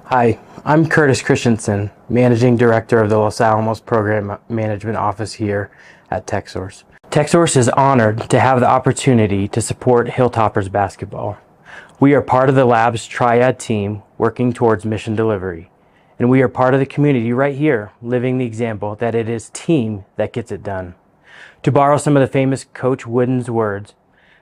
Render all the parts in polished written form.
Hi, I'm Curtis Christensen, Managing Director of the Los Alamos Program Management Office here at TechSource. TechSource is honored to have the opportunity to support Hilltoppers basketball. We are part of the Lab's Triad team working towards mission delivery, and we are part of the community right here, living the example that it is team that gets it done. To borrow some of the famous Coach Wooden's words,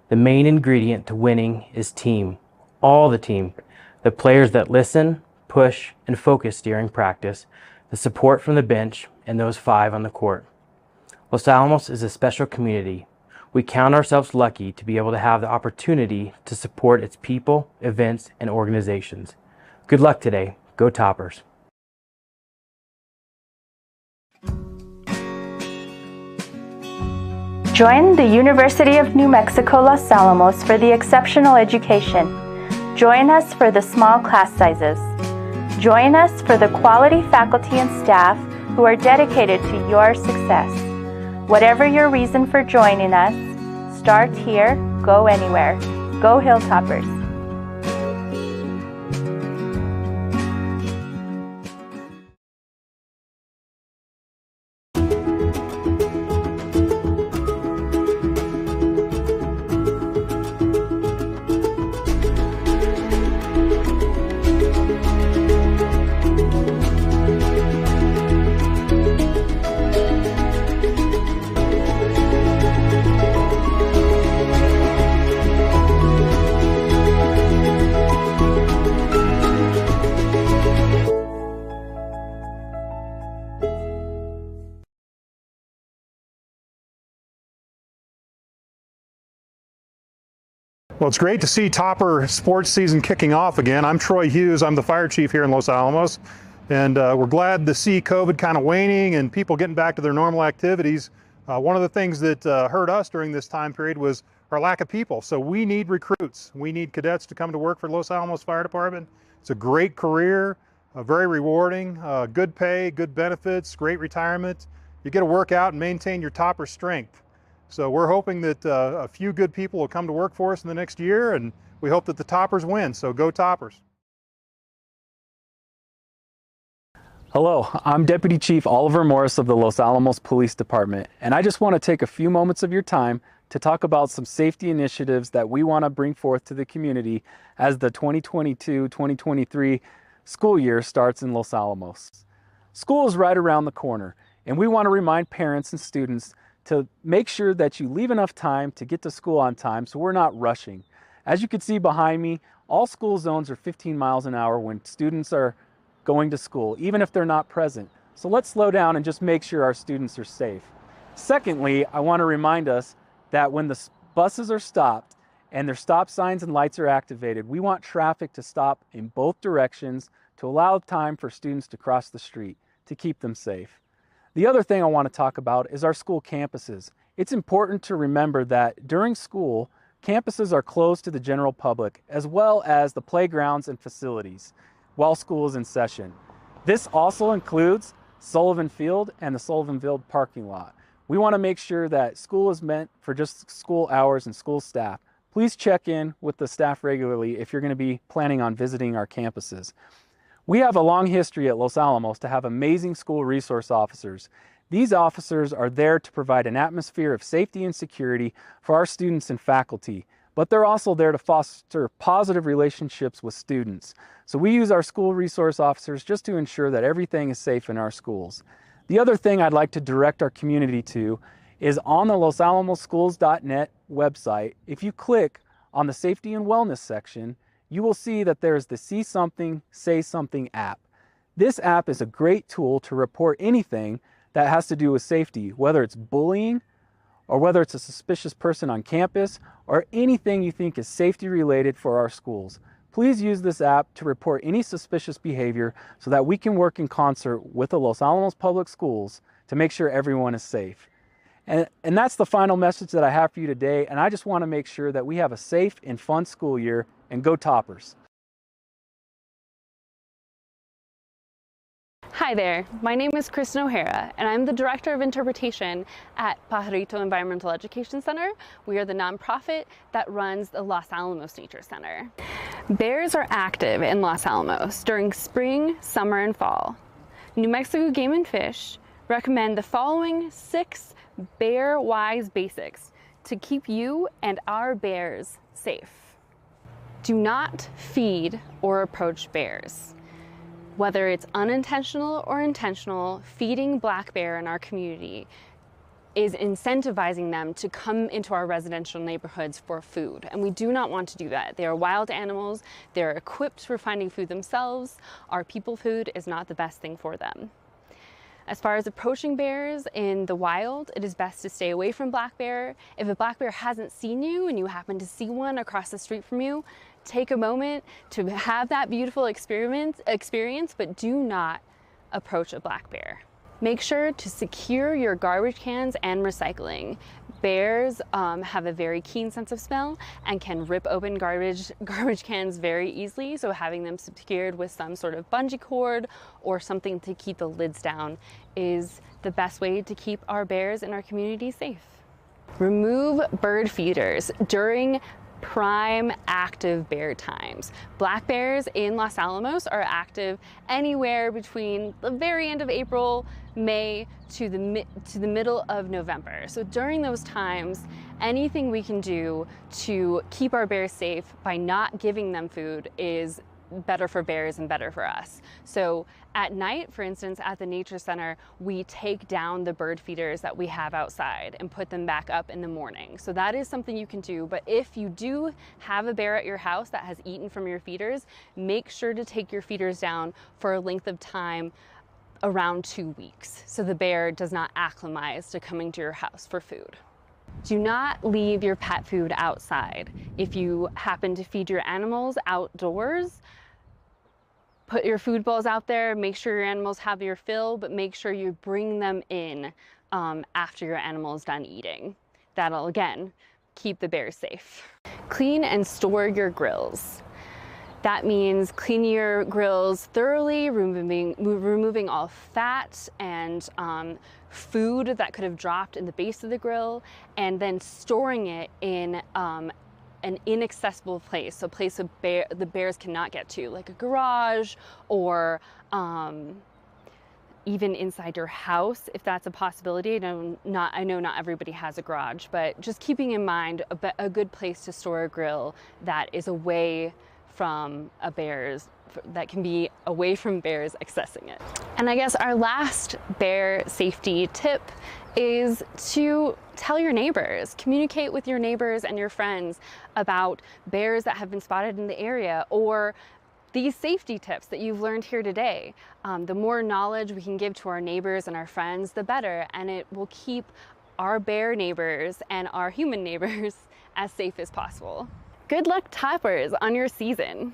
the main ingredient to winning is team. All the team. The players that listen, push, and focus during practice, the support from the bench, and those 5 on the court. Los Alamos is a special community. We count ourselves lucky to be able to have the opportunity to support its people, events, and organizations. Good luck today. Go Toppers. Join the University of New Mexico Los Alamos for the exceptional education. Join us for the small class sizes. Join us for the quality faculty and staff who are dedicated to your success. Whatever your reason for joining us, start here, go anywhere. Go Hilltoppers. Well, it's great to see Topper sports season kicking off again. I'm Troy Hughes. I'm the fire chief here in Los Alamos. And we're glad to see COVID kind of waning and people getting back to their normal activities. One of the things that hurt us during this time period was our lack of people. So we need recruits. We need cadets to come to work for Los Alamos Fire Department. It's a great career, very rewarding, good pay, good benefits, great retirement. You get to work out and maintain your Topper strength. So we're hoping that a few good people will come to work for us in the next year, and we hope that the Toppers win, so go Toppers. Hello, I'm Deputy Chief Oliver Morris of the Los Alamos Police Department, and I just want to take a few moments of your time to talk about some safety initiatives that we want to bring forth to the community as the 2022-2023 school year starts in Los Alamos. School is right around the corner, and we want to remind parents and students to make sure that you leave enough time to get to school on time so we're not rushing. As you can see behind me, all school zones are 15 miles an hour when students are going to school, even if they're not present. So let's slow down and just make sure our students are safe. Secondly, I want to remind us that when the buses are stopped and their stop signs and lights are activated, we want traffic to stop in both directions to allow time for students to cross the street to keep them safe. The other thing I want to talk about is our school campuses. It's important to remember that during school, campuses are closed to the general public, as well as the playgrounds and facilities, while school is in session. This also includes Sullivan Field and the Sullivan Field parking lot. We want to make sure that school is meant for just school hours and school staff. Please check in with the staff regularly if you're going to be planning on visiting our campuses. We have a long history at Los Alamos to have amazing school resource officers. These officers are there to provide an atmosphere of safety and security for our students and faculty, but they're also there to foster positive relationships with students. So we use our school resource officers just to ensure that everything is safe in our schools. The other thing I'd like to direct our community to is on the losalamosschools.net website. If you click on the safety and wellness section, you will see that there's the See Something, Say Something app. This app is a great tool to report anything that has to do with safety, whether it's bullying or whether it's a suspicious person on campus or anything you think is safety related for our schools. Please use this app to report any suspicious behavior so that we can work in concert with the Los Alamos Public Schools to make sure everyone is safe. And that's the final message that I have for you today, and I just want to make sure that we have a safe and fun school year, and go Toppers. Hi there, my name is Kristen O'Hara and I'm the Director of Interpretation at Pajarito Environmental Education Center. We are the nonprofit that runs the Los Alamos Nature Center. Bears are active in Los Alamos during spring, summer, and fall. New Mexico Game and Fish recommend the following 6 bear-wise basics to keep you and our bears safe. Do not feed or approach bears. Whether it's unintentional or intentional, feeding black bear in our community is incentivizing them to come into our residential neighborhoods for food. And we do not want to do that. They are wild animals. They're equipped for finding food themselves. Our people food is not the best thing for them. As far as approaching bears in the wild, it is best to stay away from black bear. If a black bear hasn't seen you and you happen to see one across the street from you, take a moment to have that beautiful experience, but do not approach a black bear. Make sure to secure your garbage cans and recycling. Bears have a very keen sense of smell and can rip open garbage cans very easily, so having them secured with some sort of bungee cord or something to keep the lids down is the best way to keep our bears in our community safe. Remove bird feeders during prime active bear times. Black bears in Los Alamos are active anywhere between the very end of April, May to the middle of November. So during those times, anything we can do to keep our bears safe by not giving them food is better for bears and better for us. So at night, for instance, at the Nature Center, we take down the bird feeders that we have outside and put them back up in the morning. So that is something you can do. But if you do have a bear at your house that has eaten from your feeders, make sure to take your feeders down for a length of time around 2 weeks, so the bear does not acclimatize to coming to your house for food. Do not leave your pet food outside. If you happen to feed your animals outdoors, put your food bowls out there, make sure your animals have your fill, but make sure you bring them in after your animal is done eating. That'll, again, keep the bears safe. Clean and store your grills. That means cleaning your grills thoroughly, removing all fat and food that could have dropped in the base of the grill, and then storing it in an inaccessible place, so a place the bears cannot get to, like a garage or even inside your house, if that's a possibility. I know not everybody has a garage, but just keeping in mind a good place to store a grill that is away from that can be away from bears accessing it. And I guess our last bear safety tip is to tell your neighbors, communicate with your neighbors and your friends about bears that have been spotted in the area, or these safety tips that you've learned here today. The more knowledge we can give to our neighbors and our friends, the better, and it will keep our bear neighbors and our human neighbors as safe as possible. Good luck, toppers, on your season.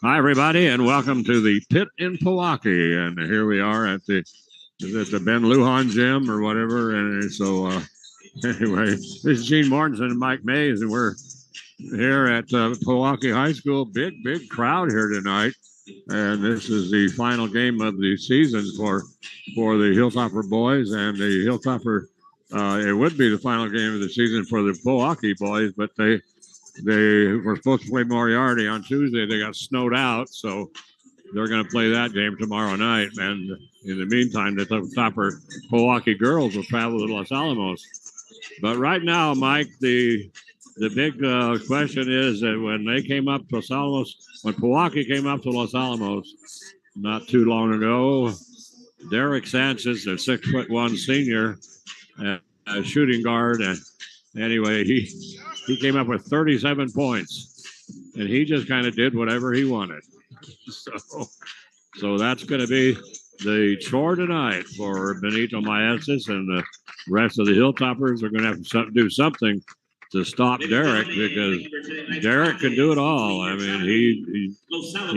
Hi, everybody, and welcome to the pit in Pojoaque. And here we are at the Ben Lujan Gym or whatever. And so, anyway, this is Gene Mortensen and Mike Mays, and we're here at Pojoaque High School. Big crowd here tonight. And this is the final game of the season for the Hilltopper boys and the Hilltopper. It would be the final game of the season for the Pojoaque boys, but they were supposed to play Moriarty on Tuesday. They got snowed out, so they're going to play that game tomorrow night. And in the meantime, the Hilltopper Pojoaque girls will travel to Los Alamos. But right now, Mike, the big question is that when they came up to Los Alamos, when Pojoaque came up to Los Alamos not too long ago, Derek Sanchez, the 6'1" senior, shooting guard, and anyway, he came up with 37 points, and he just kind of did whatever he wanted. So that's going to be the chore tonight for Benito Maestas, and the rest of the Hilltoppers are going to have to do something to stop Derek, because Derek can do it all. I mean, he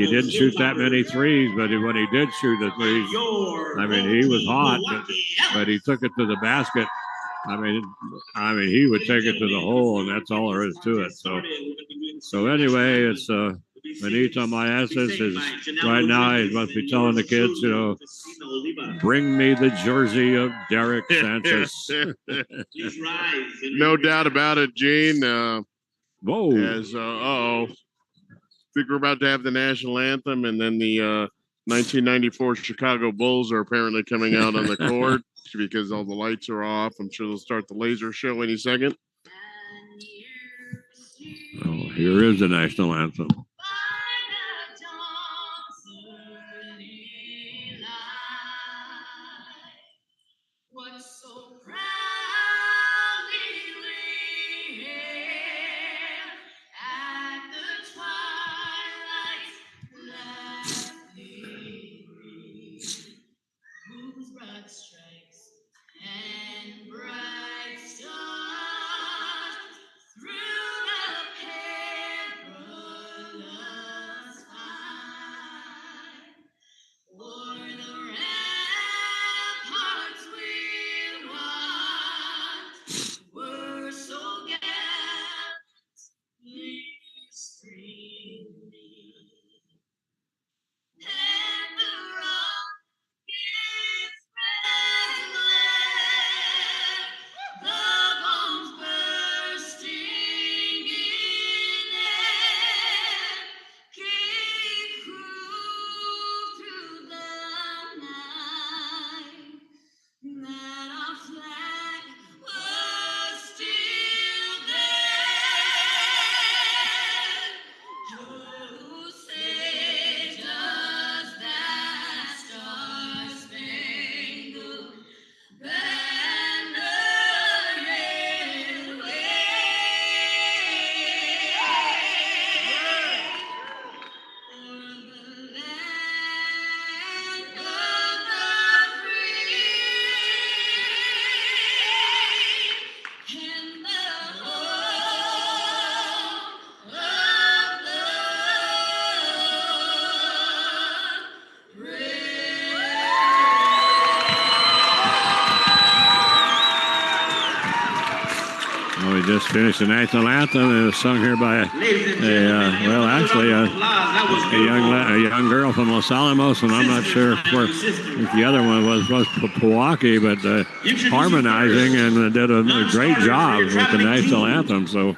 didn't shoot that many threes, but when he did shoot the threes, I mean, he was hot, but he took it to the basket. I mean, he would take it to the hole, and that's all there is to it. So anyway, it's Benito Maestas is right now. He must be telling the kids, you know, bring me the jersey of Derek Sanchez. No doubt about it, Gene. Whoa! As I think we're about to have the national anthem, and then the 1994 Chicago Bulls are apparently coming out on the court because all the lights are off. I'm sure they'll start the laser show any second. Oh, here is the national anthem. We just finished the national anthem, and it was sung here by a young girl from Los Alamos, and I'm not sure if the other one was Pojoaque, but harmonizing and did a great job with the national anthem. So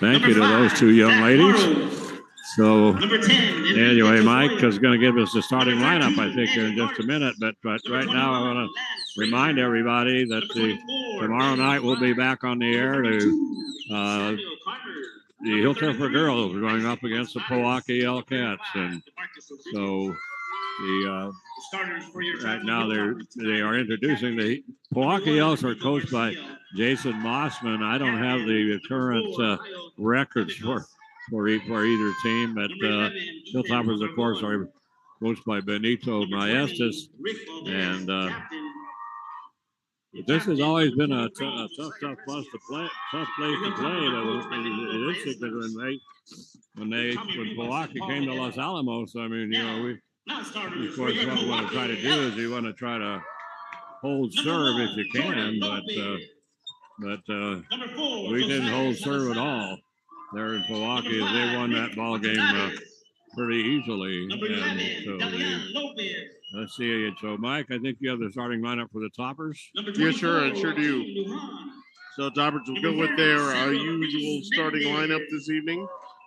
thank you to those two young ladies. So anyway, Mike is going to give us the starting lineup, I think, in just a minute. But right now, I want to remind everybody that tomorrow night we'll be back on the air to the Hilltopper girls are going up against the Pojoaque Cats, and so right now they are introducing the Pojoaque Elks are coached by Jason Mossman. I don't have the current records for either team, but Hilltoppers, of course, are coached by Benito Maestas, and This has always been a tough place to play. Tough place to play. It is significant when Pojoaque came to Los Alamos. I mean, we of course what we want to try to do is you want to try to hold serve if you can, but we didn't hold serve at all there in Pojoaque. They won that ball game pretty easily, and so let's see. So, Mike, I think you have the starting lineup for the Toppers. Yes, sir. I sure do. So, Toppers will go with their usual starting lineup this evening.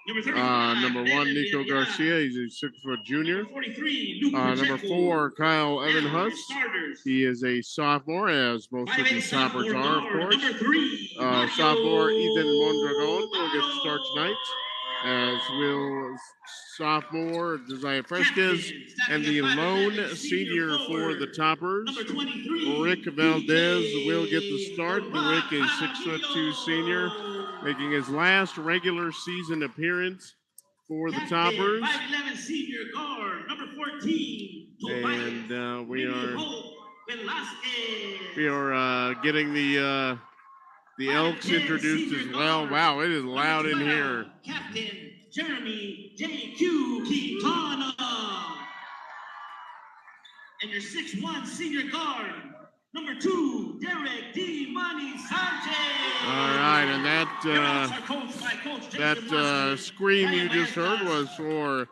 Number 1, Nico Garcia. He's a 6-foot junior. Number 4, Kyle Evanhus. He is a sophomore, as most of these Toppers are, of course. Sophomore Ethan Mondragon will get the start tonight, as will sophomore Josiah Fresquez, and the lone senior for the Toppers, Rick Valdez, will get the start. Rick, a 6'2" senior, making his last regular season appearance for the Toppers. 5'11" senior guard, number 14. And we are getting the Elks introduced as well. Wow, it is loud in here. Captain Jeremy J.Q. Quintana. And your 6'1" senior guard, number 2, Derek D. Money Sanchez. All right, and that scream you just heard was for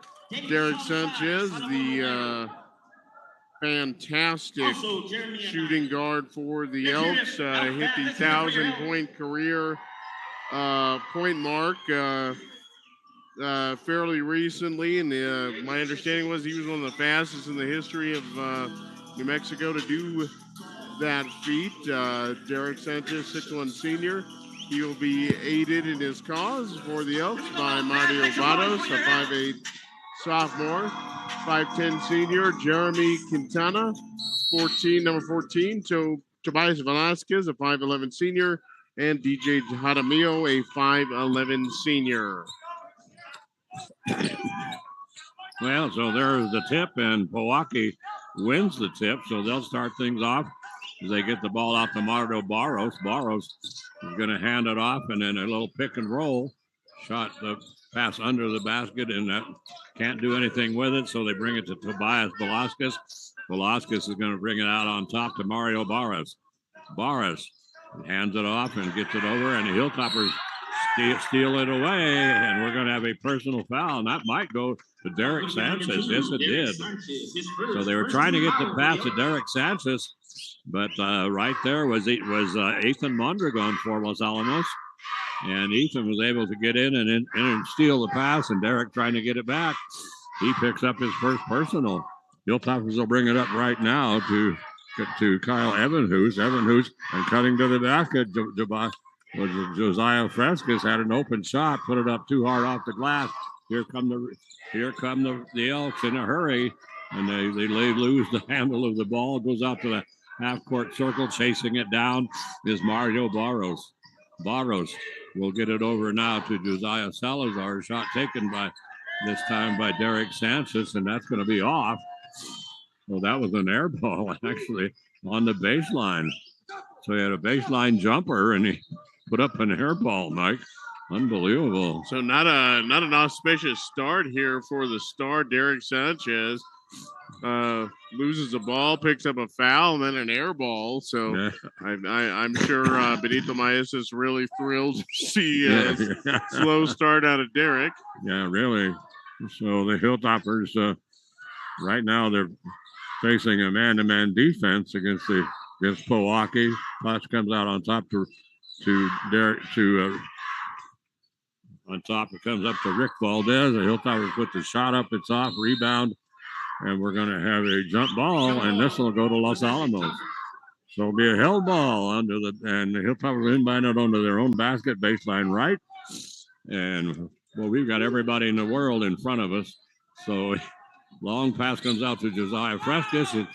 Derek Sanchez, the fantastic shooting guard for the Elks. Hit the 1,000-point career point mark fairly recently, and my understanding was he was one of the fastest in the history of New Mexico to do that feat. Derek Sanchez, 6'1" senior. He will be aided in his cause for the Elks by Mario Barros, a 5'8" sophomore. 5'10" senior, Jeremy Quintana, number 14. So Tobias Velasquez, a 5'11" senior, and DJ Jaramillo, a 5'11" senior. Well, so there's the tip, and Pojoaque wins the tip, so they'll start things off as they get the ball out to Mario Barros. Barros is going to hand it off, and then a little pick and roll shot, the pass under the basket, and that can't do anything with it, so they bring it to Tobias Velasquez. Velasquez is going to bring it out on top to Mario Barros. Barros hands it off and gets it over, and the Hilltoppers steal it away, and we're going to have a personal foul, and that might go to Derek Sanchez. Yes, it did. So they were trying to get the pass to Derek Sanchez, but right there was Ethan Mondragon for Los Alamos, and Ethan was able to get in and steal the pass, and Derek trying to get it back. He picks up his first personal. Hilltoppers will bring it up right now to Kyle Evanhus. Evanhus, and cutting to the basket, Josiah Fresquez had an open shot, put it up too hard off the glass. Here come the Elks in a hurry, and they lose the handle of the ball. Goes out to the half-court circle, chasing it down is Mario Barros. Barros will get it over now to Josiah Salazar. Shot taken this time by Derek Sanchez, and that's going to be off. Well, that was an air ball, actually, on the baseline. So he had a baseline jumper, and he put up an air ball, Mike. Unbelievable. So not an auspicious start here for the star, Derek Sanchez. Loses the ball, picks up a foul, and then an air ball. So yeah. I'm sure Benito Maes is really thrilled to see a slow start out of Derek. Yeah, really. So the Hilltoppers, right now, they're facing a man-to-man defense against Pojoaque. Potts comes out on top to Derek on top. It comes up to Rick Valdez. The Hilltoppers put the shot up. It's off. Rebound. And we're going to have a jump ball, and this will go to Los Alamos. So it'll be a held ball and the Hilltoppers inbound it onto their own basket, baseline right. And, well, we've got everybody in the world in front of us. So long pass comes out to Josiah Fresquez and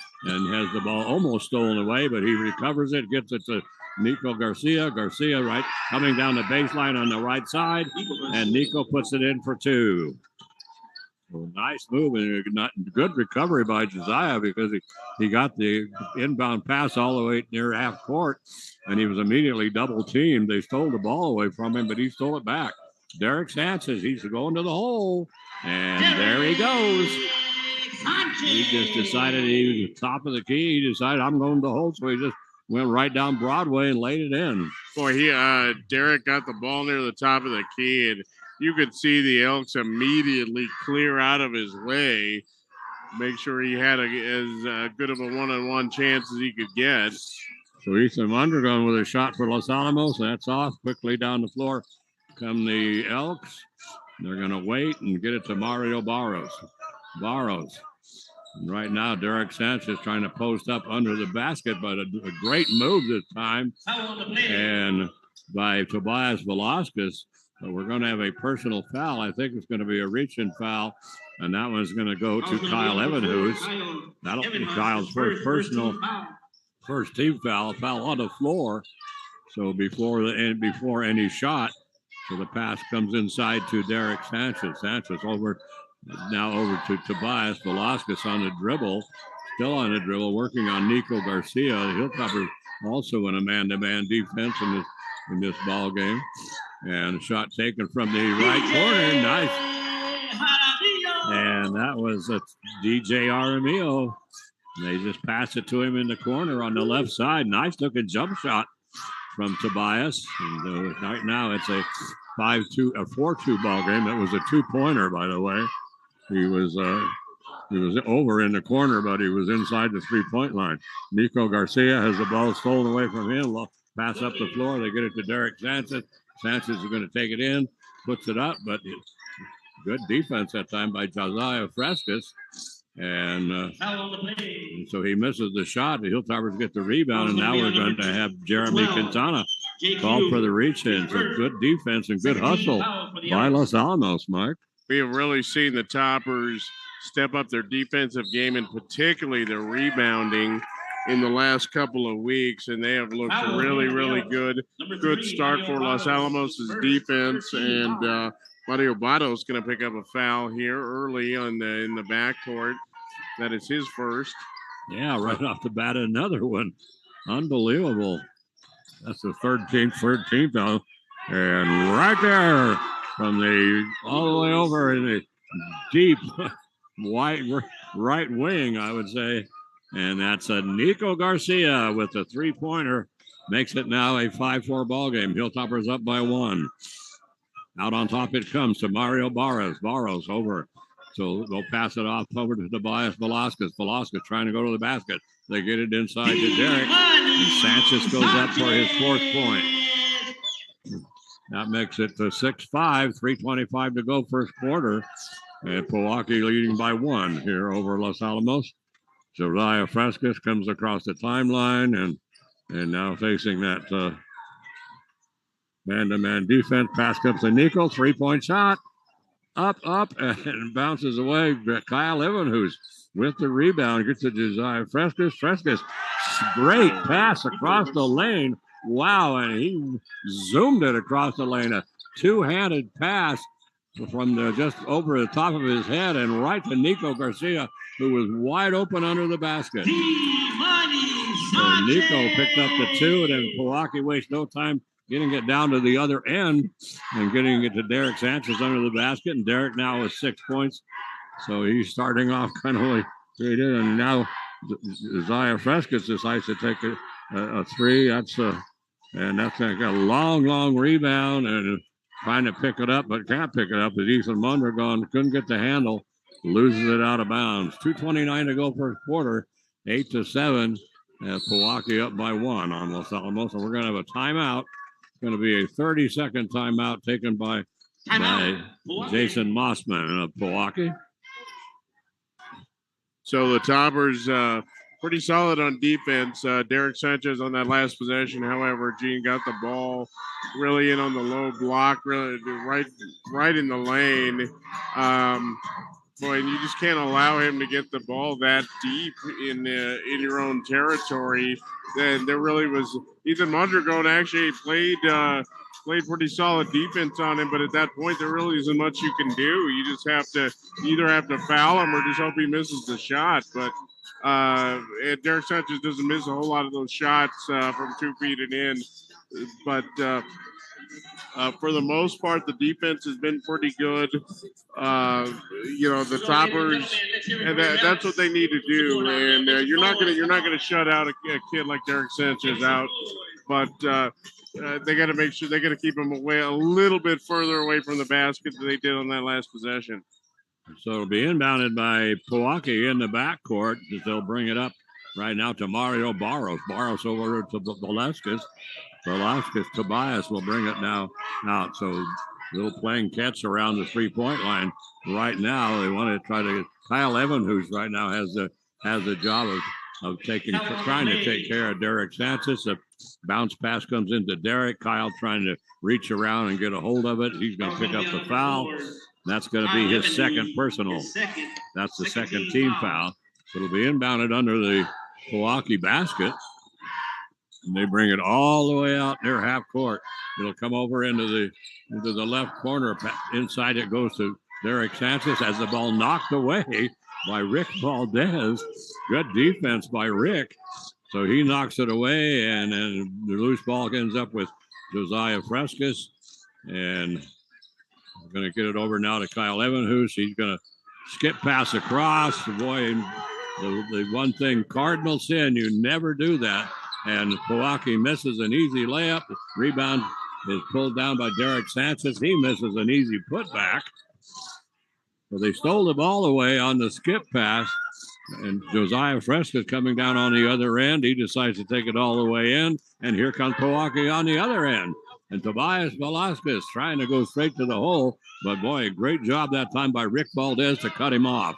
has the ball almost stolen away, but he recovers it, gets it to Nico Garcia. Garcia right coming down the baseline on the right side, and Nico puts it in for two. Well, nice move and not good recovery by Josiah because he got the inbound pass all the way near half court, and he was immediately double teamed. They stole the ball away from him, but he stole it back. Derek Sanchez, he's going to the hole, and there he goes. He just decided he was top of the key. He decided I'm going to the hole, so he just went right down Broadway and laid it in. Boy, Derek got the ball near the top of the key, and you could see the Elks immediately clear out of his way, make sure he had as good of a one-on-one chance as he could get. So Ethan Mondragon with a shot for Los Alamos. That's off. Quickly down the floor come the Elks. They're going to wait and get it to Mario Barros. And right now, Derek Sanchez trying to post up under the basket, but a great move this time. And by Tobias Velasquez, but we're going to have a personal foul. I think it's going to be a reach-in foul, and that one's going to go to Kyle Evanhouse. That'll be Kyle's first team foul on the floor. So before any shot, so the pass comes inside to Derek Sanchez. Sanchez over to Tobias Velasquez on the dribble, still on the dribble, working on Nico Garcia. The Hilltoppers also in a man-to-man defense in this ball game. And a shot taken from the right corner. Nice. And that was a DJ Aramillo. They just passed it to him in the corner on the left side. Nice looking jump shot from Tobias. And right now it's a 4-2 ball game. That was a 2-pointer, by the way. He was over in the corner, but he was inside the 3-point line. Nico Garcia has the ball stolen away from him. Pass up the floor. They get it to Derek Sanchez. Sanchez is going to take it in, puts it up, but good defense that time by Josiah Frescas. And so he misses the shot. The Hilltoppers get the rebound, and now we're going to have Jeremy Quintana called for the reach-in. So good defense and good hustle by Los Alamos, Mike. We have really seen the Toppers step up their defensive game and particularly their rebounding in the last couple of weeks, and they have looked really, really good. Good start for Los Alamos' defense, and Mario Bato is going to pick up a foul here early in the backcourt. That is his first. Yeah, right off the bat, another one. Unbelievable. That's the third team foul. And right there from all the way over in the deep right wing, I would say. And that's a Nico Garcia with a 3-pointer. Makes it now a 5-4 ball game. Hilltoppers up by 1. Out on top it comes to Mario Barros. Barros over. So they'll pass it off over to Tobias Velasquez. Velasquez trying to go to the basket. They get it inside to Derek. And Sanchez goes up for his 4th point. That makes it to 6-5. 3:25 to go first quarter. And Pojoaque leading by 1 here over Los Alamos. Josiah Frescas comes across the timeline and now facing that man-to-man defense. Pass comes to Nico. 3-point shot. Up, and bounces away. Kyle Evanhouse with the rebound. Gets to Josiah Frescas. Frescas, great pass across the lane. Wow, and he zoomed it across the lane. A two-handed pass from just over the top of his head and right to Nico Garcia, who was wide open under the basket. So Nico picked up the 2, and then Pojoaque wastes no time getting it down to the other end and getting it to Derek Sanchez under the basket. And Derek now with 6 points. So he's starting off kind of like he did. And now Josiah Frescas decides to take a 3. That's like a long rebound and trying to pick it up, but can't pick it up. As Ethan Mondragon couldn't get the handle, loses it out of bounds. 2:29 to go first quarter, 8-7. Pojoaque up by 1 on Los Alamos. And we're going to have a timeout. It's going to be a 30-second timeout taken by Jason Mossman of Pojoaque. So the Toppers pretty solid on defense. Derek Sanchez on that last possession. However, Gene got the ball really in on the low block, really right in the lane. Boy, and you just can't allow him to get the ball that deep in your own territory. Then there really was Ethan Mondragon actually played played pretty solid defense on him, but at that point, there really isn't much you can do. You just have to either have to foul him or just hope he misses the shot. But Derek Sanchez doesn't miss a whole lot of those shots from 2 feet and in. But for the most part, the defense has been pretty good. The toppers, and that's what they need to do. And you're not gonna shut out a kid like Derek Sanchez out, but they got to make sure they got to keep him away a little bit further away from the basket than they did on that last possession. So it'll be inbounded by Pojoaque in the backcourt as they'll bring it up right now to Mario Barros. Barros over to Velasquez. Velasquez, Tobias will bring it now out. So little playing catch around the three-point line right now. They want to try to Kyle Evan, who's right now has the job of trying to take care of Derek Sanchez. A bounce pass comes into Derek. Kyle trying to reach around and get a hold of it. He's going to pick up the foul. That's going to be his second personal. That's the second team foul. It'll be inbounded under the Pojoaque basket. And they bring it all the way out near half court. It'll come over into the left corner. Inside it goes to Derek Sanchez as the ball knocked away by Rick Valdez. Good defense by Rick. So he knocks it away, and then the loose ball ends up with Josiah Frescas. And we're going to get it over now to Kyle Evanhus. He's going to skip pass across. Boy, the one thing, cardinal sin, you never do that. And Pojoaque misses an easy layup. Rebound is pulled down by Derek Sanchez. He misses an easy putback. So they stole the ball away on the skip pass. And Josiah Fresca coming down on the other end. He decides to take it all the way in. And here comes Pojoaque on the other end. And Tobias Velasquez trying to go straight to the hole. But boy, great job that time by Rick Valdez to cut him off.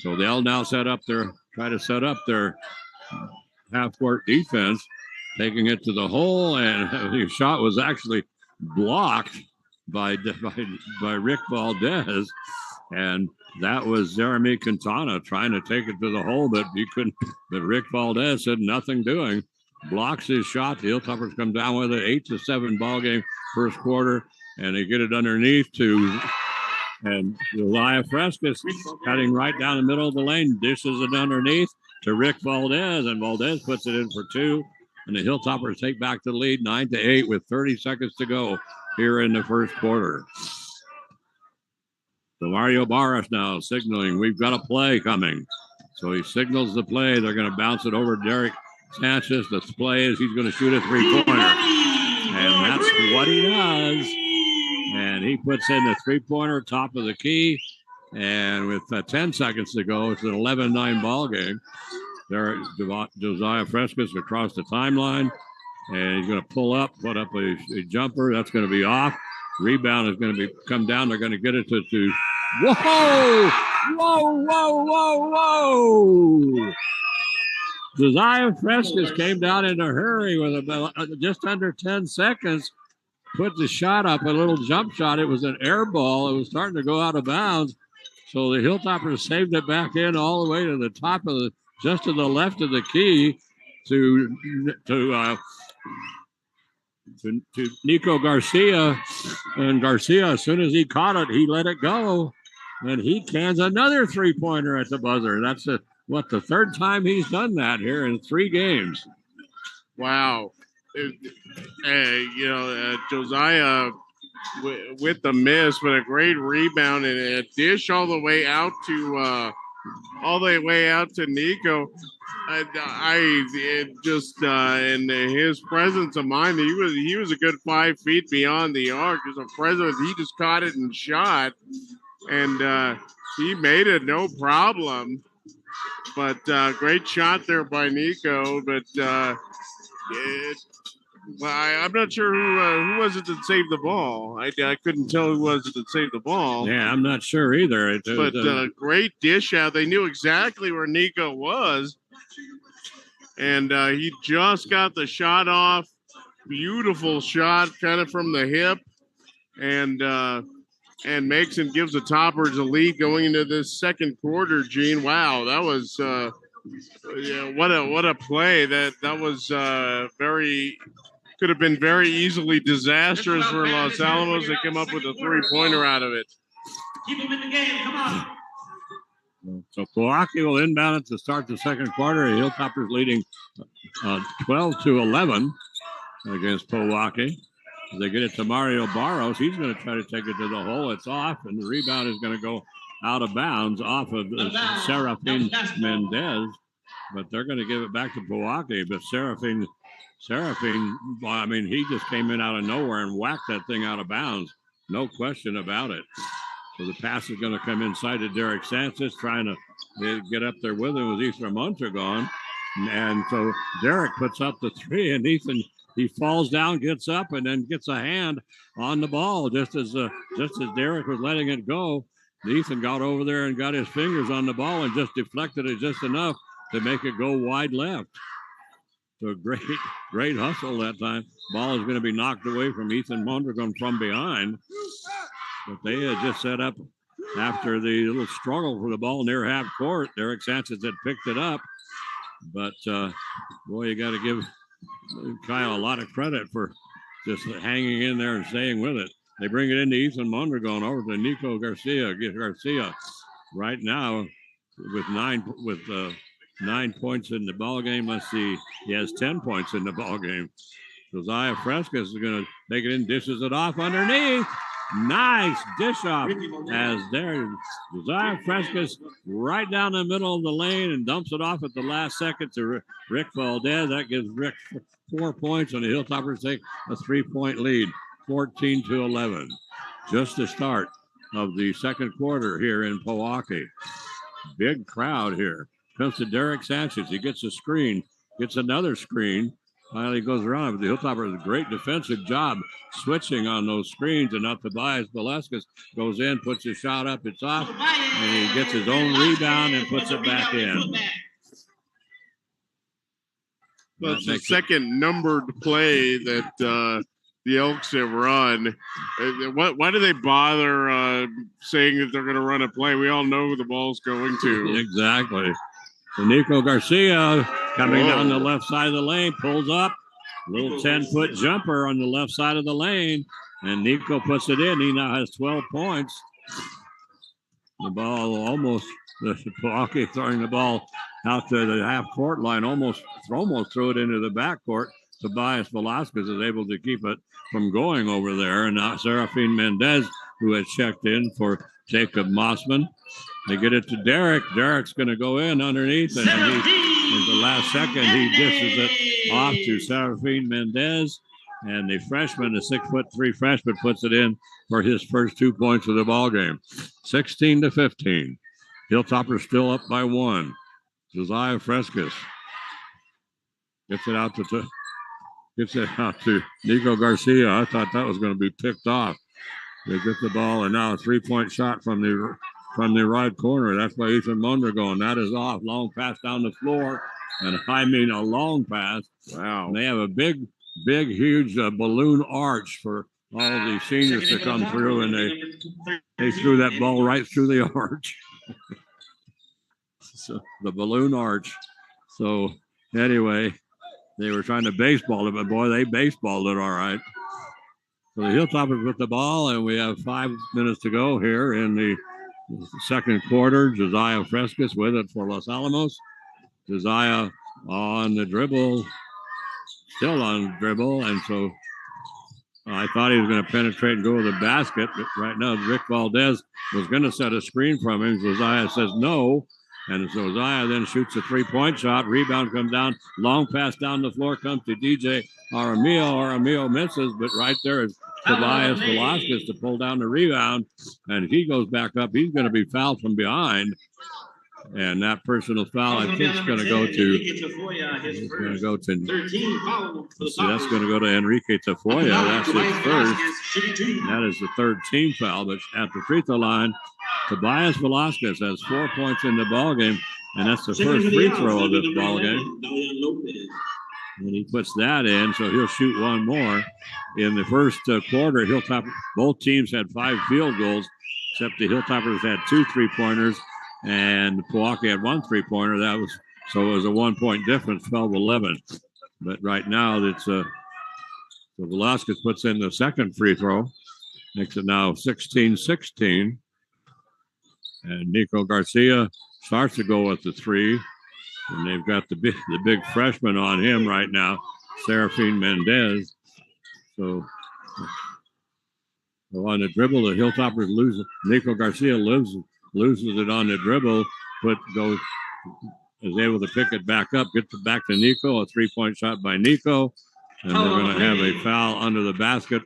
So they'll now try to set up their half-court defense, taking it to the hole, and the shot was actually blocked by Rick Valdez, and that was Jeremy Quintana trying to take it to the hole, but he couldn't. But Rick Valdez said nothing doing, blocks his shot. The Hilltoppers come down with it, 8-7 ball game, first quarter, and they get it underneath to. And Josiah Frescas cutting right down the middle of the lane, dishes it underneath to Rick Valdez, and Valdez puts it in for two. And the Hilltoppers take back the lead 9-8 with 30 seconds to go here in the first quarter. So Mario Barras now signaling, we've got a play coming. So he signals the play. They're going to bounce it over Derek Sanchez. The play is he's going to shoot a three-pointer. And that's what he does. And he puts in the three-pointer, top of the key. And with 10 seconds to go, it's an 11-9 ball game. There, Josiah Frescas across the timeline. And he's going to pull up, put up a jumper. That's going to be off. Rebound is going to come down. They're going to get it to whoa! Josiah Frescas came down in a hurry with about just under 10 seconds. Put the shot up, a little jump shot. It was an air ball. It was starting to go out of bounds. So the Hilltoppers saved it back in all the way to the top of just to the left of the key to Nico Garcia. And Garcia, as soon as he caught it, he let it go. And he cans another three-pointer at the buzzer. That's the third time he's done that here in 3 games. Wow. Josiah with the miss, but a great rebound and a dish all the way out to Nico. In his presence of mind, he was a good 5 feet beyond the arc. As a presence, he just caught it and shot, and he made it no problem. But great shot there by Nico. But I'm not sure who was it that saved the ball. I couldn't tell who was it that saved the ball. Yeah, I'm not sure either. But great dish out. They knew exactly where Nico was. And he just got the shot off. Beautiful shot, kind of from the hip. And makes and gives the Toppers a lead going into this second quarter, Gene. Wow, that was what a play. That was very could have been very easily disastrous for Los Alamos. They come up with a 3-pointer out of it. Keep them in the game. Come on. So Pojoaque will inbound it to start the second quarter. Hilltoppers leading 12-11 against Pojoaque. They get it to Mario Barros. He's going to try to take it to the hole. It's off, and the rebound is going to go out of bounds off of Serafin Mendez. But they're going to give it back to Pojoaque. But Serafin, well, I mean, he just came in out of nowhere and whacked that thing out of bounds. No question about it. So the pass is going to come inside to Derek Sanchez, trying to get up there with him with Ethan Mondragon. And so Derek puts up the three, and Ethan, he falls down, gets up, and then gets a hand on the ball. Just as Derek was letting it go, Ethan got over there and got his fingers on the ball and just deflected it just enough to make it go wide left. So great hustle that time. Ball is going to be knocked away from Ethan Mondragon from behind. But they had just set up after the little struggle for the ball near half court. Derek Sanchez had picked it up. But, boy, you got to give Kyle a lot of credit for just hanging in there and staying with it. They bring it into Ethan Mondragon over to Nico Garcia. Garcia right now with 9 points in the ball game. Let's see. He has 10 points in the ball game. Josiah Frescas is going to take it in, dishes it off underneath. Nice dish off as there. Josiah Frescas right down the middle of the lane and dumps it off at the last second to Rick Valdez. That gives Rick 4 points, and the Hilltoppers take a 3-point lead, 14-11. Just the start of the second quarter here in Pojoaque. Big crowd here. Comes to Derek Sanchez. He gets a screen, gets another screen. Finally goes around, but the Hilltoppers does a great defensive job switching on those screens, and now Tobias Velasquez goes in, puts his shot up, it's off, and he gets his own rebound and puts it back in. Well, it's the second numbered play that the Elks have run. Why do they bother saying that they're going to run a play? We all know who the ball's going to. Exactly. So Nico Garcia coming down the left side of the lane, pulls up, little 10-foot jumper on the left side of the lane, and Nico puts it in. He now has 12 points. The ball almost, the Pojoaque throwing the ball out to the half-court line, almost threw it into the backcourt. Tobias Velasquez is able to keep it from going over there, and now Serafin Mendez, who has checked in for Jacob Mossman. They get it to Derek. Derek's going to go in underneath, and in the last second, he dishes it off to Serafin Mendez, and the freshman, the 6'3" freshman, puts it in for his first 2 points of the ball game. 16-15. Hilltoppers still up by 1. Josiah Frescas gets it out to Nico Garcia. I thought that was going to be picked off. They get the ball, and now a 3-point shot from the right corner. That's by Ethan Mondragon. That is off. Long pass down the floor, and I mean a long pass. Wow. And they have a big, huge balloon arch for all the seniors to come through, and they threw that ball right through the arch. So the balloon arch. So anyway, they were trying to baseball it, but boy, they baseballed it all right. So the Hilltoppers with the ball, and we have 5 minutes to go here in the second quarter. Josiah Frescas with it for Los Alamos. Josiah on the dribble, still on dribble, and so I thought he was going to penetrate and go to the basket, but right now Rick Valdez was going to set a screen from him. Josiah says no, and so Josiah then shoots a 3-point shot. Rebound comes down, long pass down the floor comes to DJ Aramillo. Aramillo misses, but right there is Tobias Velasquez to pull down the rebound, and if he goes back up, he's going to be fouled from behind, and that personal foul I think is going to go to. It's going to go to. Let's see, that's going to go to Enrique Tafoya. That's his first. That is the third team foul. But at the free throw line, Tobias Velasquez has 4 points in the ball game, and that's the first free throw of this ball game. And he puts that in, so he'll shoot one more. In the first quarter, both teams had 5 field goals, except the Hilltoppers had 2 3-pointers, and Pojoaque had 1 3-pointer. So it was a 1-point difference, 12-11. But right now, it's So Velasquez puts in the second free throw. Makes it now 16-16. And Nico Garcia starts to go with the three. And they've got the big freshman on him right now, Serafin Mendez. So on the dribble, the Hilltoppers lose. Nico Garcia loses it on the dribble, but is able to pick it back up, gets it back to Nico. A 3-point shot by Nico. And we're going to have a foul under the basket.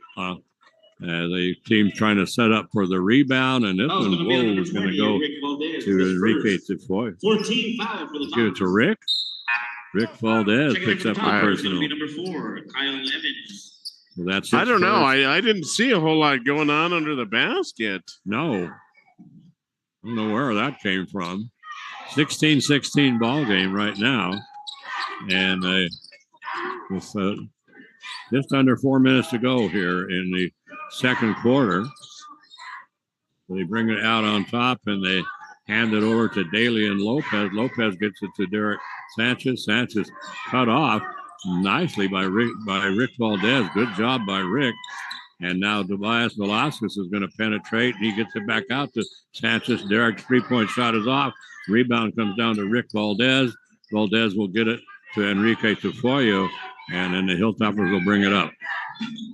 The team's trying to set up for the rebound, and this one, is going to go to Enrique Tafoya. 14 foul for the Give it to Rick. Rick Valdez picks up the personal. Number 4, Kyle Evans. So that's I don't know. I didn't see a whole lot going on under the basket. No. I don't know where that came from. 16-16 ball game right now. And with just under 4 minutes to go here in the second quarter. They bring it out on top and they hand it over to Dalian Lopez. Lopez gets it to Derek Sanchez. Sanchez cut off nicely by Rick Valdez. Good job by Rick. And now Tobias Velasquez is going to penetrate. He gets it back out to Sanchez. Derek's 3-point shot is off. Rebound comes down to Rick Valdez. Valdez will get it to Enrique Tafoya. And then the Hilltoppers will bring it up.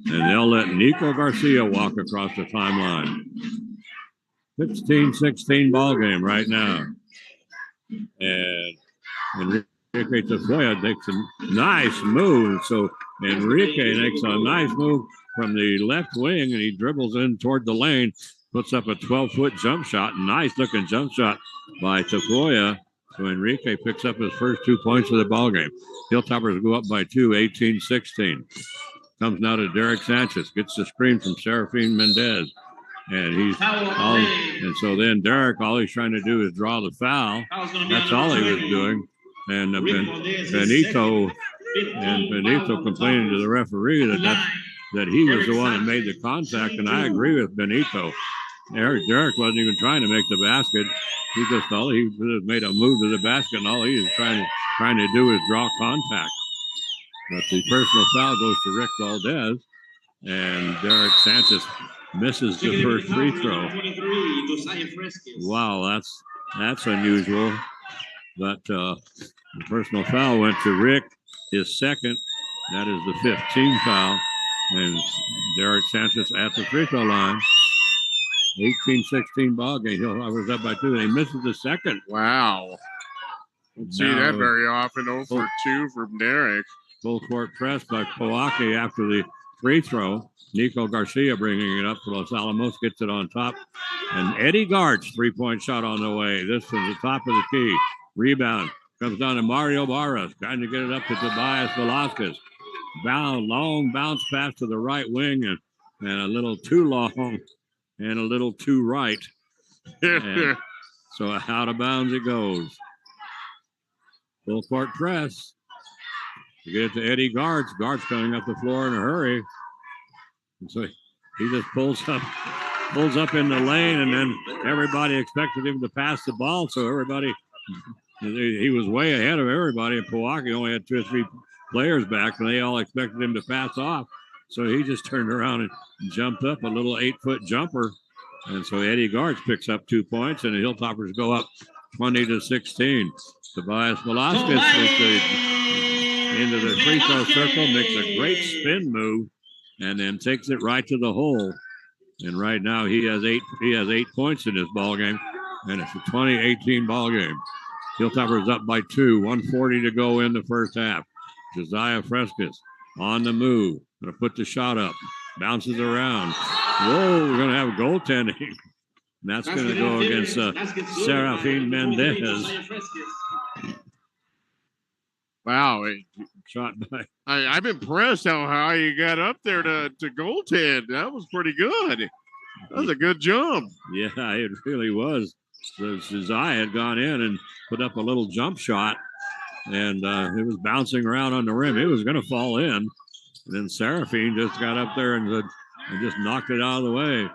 And they'll let Nico Garcia walk across the timeline. 16-16 ball game right now. And Enrique Tafoya makes a nice move. So Enrique makes a nice move from the left wing, and he dribbles in toward the lane, puts up a 12-foot jump shot. Nice looking jump shot by Tafoya. So Enrique picks up his first 2 points of the ball game. Hilltoppers go up by 2, 18-16. Comes now to Derek Sanchez. Gets the screen from Serafin Mendez. And so then Derek, all he's trying to do is draw the foul. That's all he was doing. And Benito complaining to the referee that he was the one that made the contact, and I agree with Benito. Derek wasn't even trying to make the basket. He just made a move to the basket, and all he was trying to do is draw contact. But the personal foul goes to Rick Valdez, and Derek Sanchez misses the first free throw. Wow, that's unusual. But the personal foul went to Rick, his second. That is the 15th foul. And Derek Sanchez at the free throw line. 18-16 ball game. I was up by 2. And he misses the second. Wow. Don't see that very often. 0 for 2 from Derek. Full court press by Pojoaque after the free throw. Nico Garcia bringing it up for Los Alamos, gets it on top. And Eddie Gart's 3-point shot on the way. This is the top of the key. Rebound comes down to Mario Barras, trying to get it up to Tobias Velasquez. Long bounce pass to the right wing and a little too long and a little too right. So out of bounds it goes. Full court press. You get it to Eddie Gart's. Gart's coming up the floor in a hurry. And so he just pulls up in the lane, and then everybody expected him to pass the ball. So he was way ahead of everybody. And Pojoaque only had 2 or 3 players back, and they all expected him to pass off. So he just turned around and jumped up a little 8-foot jumper. And so Eddie Gartz picks up 2 points, and the Hilltoppers go up 20-16. Tobias Velasquez into the free throw circle, makes a great spin move, and then takes it right to the hole. And right now he has 8 points in this ball game, and it's a 20-18 ball game. Hilltoppers up by 2, 1:40 to go in the first half. Josiah Frescas on the move, gonna put the shot up, bounces around. Whoa, we're gonna have goaltending. And that's gonna go against Serafin Mendez. Wow. Shot by. I'm impressed how high you got up there to goaltend. That was pretty good. That was a good jump. Yeah, it really was. So Josiah had gone in and put up a little jump shot, and it was bouncing around on the rim. It was going to fall in. And then Serafin just got up there and just knocked it out of the way.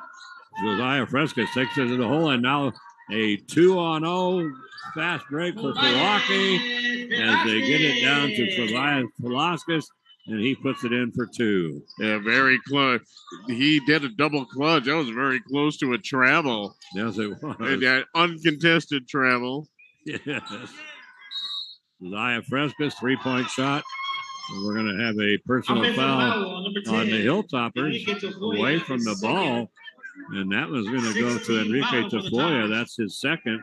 Josiah Frescas takes it to the hole, and now a 2-on-0 fast break for Pojoaque as they get it down to Tobias Velasquez. and he puts it in for 2. Yeah, very close. He did a double clutch. That was very close to a travel. Yes, it was. And that uncontested travel. Yes. Zaya Frescas, 3-point shot. And we're going to have a personal foul on the Hilltoppers away from the ball. And that was going to go to Enrique Tafoya. That's his second.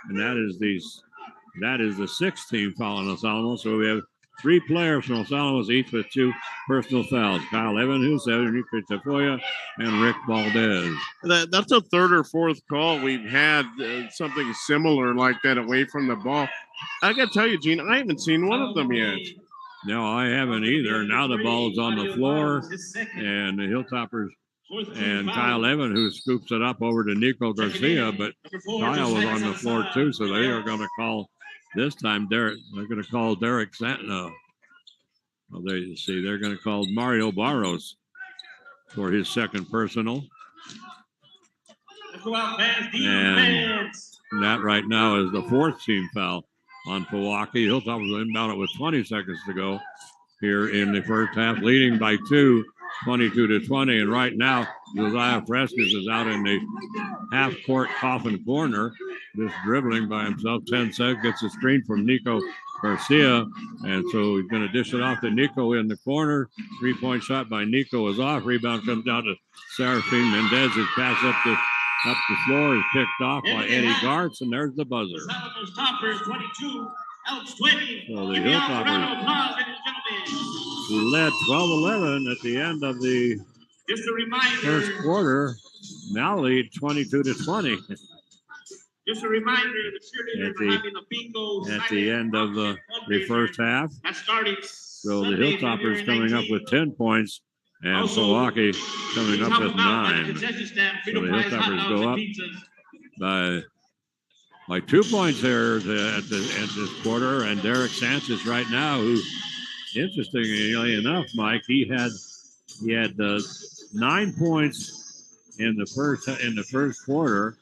And that is the 6th team foul on Los Alamos. So we have 3 players from Los Alamos, each with 2 personal fouls. Kyle Evanhus, Enrique Tafoya, and Rick Valdez. That's a 3rd or 4th call we've had something similar like that away from the ball. I got to tell you, Gene, I haven't seen one of them yet. No, I haven't either. Now the ball's on the floor, and the Hilltoppers and Kyle Evan, who scoops it up over to Nico Garcia, but Kyle was on the floor too, so they are going to call this time Derek. They're going to call Derek Santana. Well, they're going to call Mario Barros for his second personal. And that right now is the 4th team foul on Pojoaque. Hilltoppers will inbound it with 20 seconds to go here in the first half, leading by 2, 22-20. And right now, Josiah Frescas is out in the half-court coffin corner, just dribbling by himself. 10 seconds, gets a screen from Nico Garcia, and so he's going to dish it off to Nico in the corner. 3-point shot by Nico is off. Rebound comes down to Serafin Mendez. His pass up the floor is picked off by Eddie Gartz, and there's the buzzer. So the Hilltoppers, who led 12-11 at the end of the first quarter, now lead 22-20. Just a reminder, the cheerleaders are having a bingo at the end of the first half. So the Hilltoppers coming up with 10 points, and Pojoaque coming up with 9. So the Hilltoppers go up by 2 points there at this quarter. And Derek Sanchez right now, who, interestingly enough, Mike, he had 9 points in the first quarter,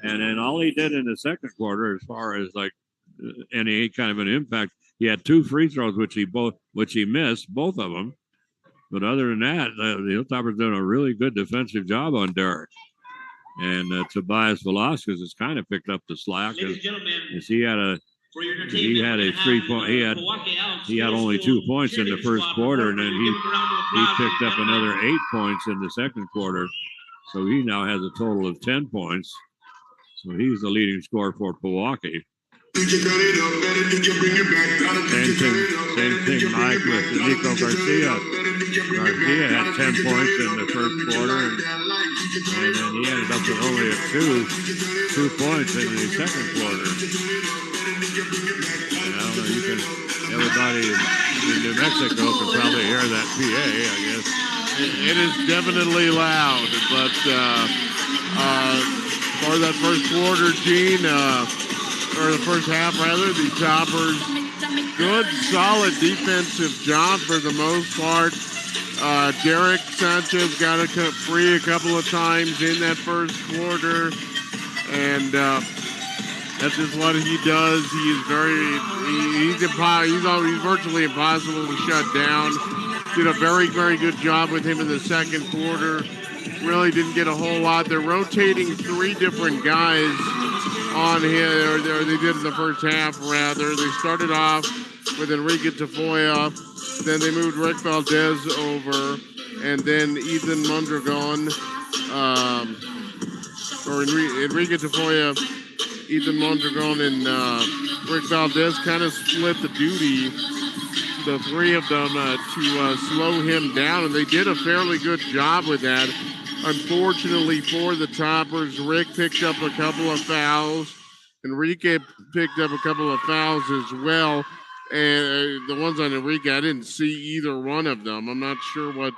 and then all he did in the second quarter, as far as like any kind of an impact, he had 2 free throws, which he missed, both of them. But other than that, the Hilltoppers done a really good defensive job on Derek. And Tobias Velasquez has kind of picked up the slack. As he had a 3-point. He had only 2 points in the first quarter, and then he picked up another 8 points in the second quarter. So he now has a total of 10 points. So he's the leading scorer for Pojoaque. Same thing, Mike, with Nico Garcia. Garcia had 10 points in the first quarter, and then he ended up with only 2 points in the second quarter. Everybody in New Mexico can probably hear that PA, I guess. It is definitely loud, but for that first quarter, Gene, or the first half rather, the Toppers, good, solid defensive job for the most part. Derek Sanchez got free a couple of times in that first quarter, and that's just what he does. He's virtually impossible to shut down. Did a very, very good job with him in the second quarter. Really didn't get a whole lot. They're rotating 3 different guys on here, or they did in the first half, rather. They started off with Enrique Tafoya, then they moved Rick Valdez over, and then Ethan Mondragon, or Enrique Tafoya, Ethan Mondragon, and Rick Valdez kind of split the duty, the 3 of them, to slow him down, and they did a fairly good job with that. Unfortunately for the Toppers, Rick picked up a couple of fouls. Enrique picked up a couple of fouls as well. And the ones on Enrique, I didn't see either one of them. I'm not sure what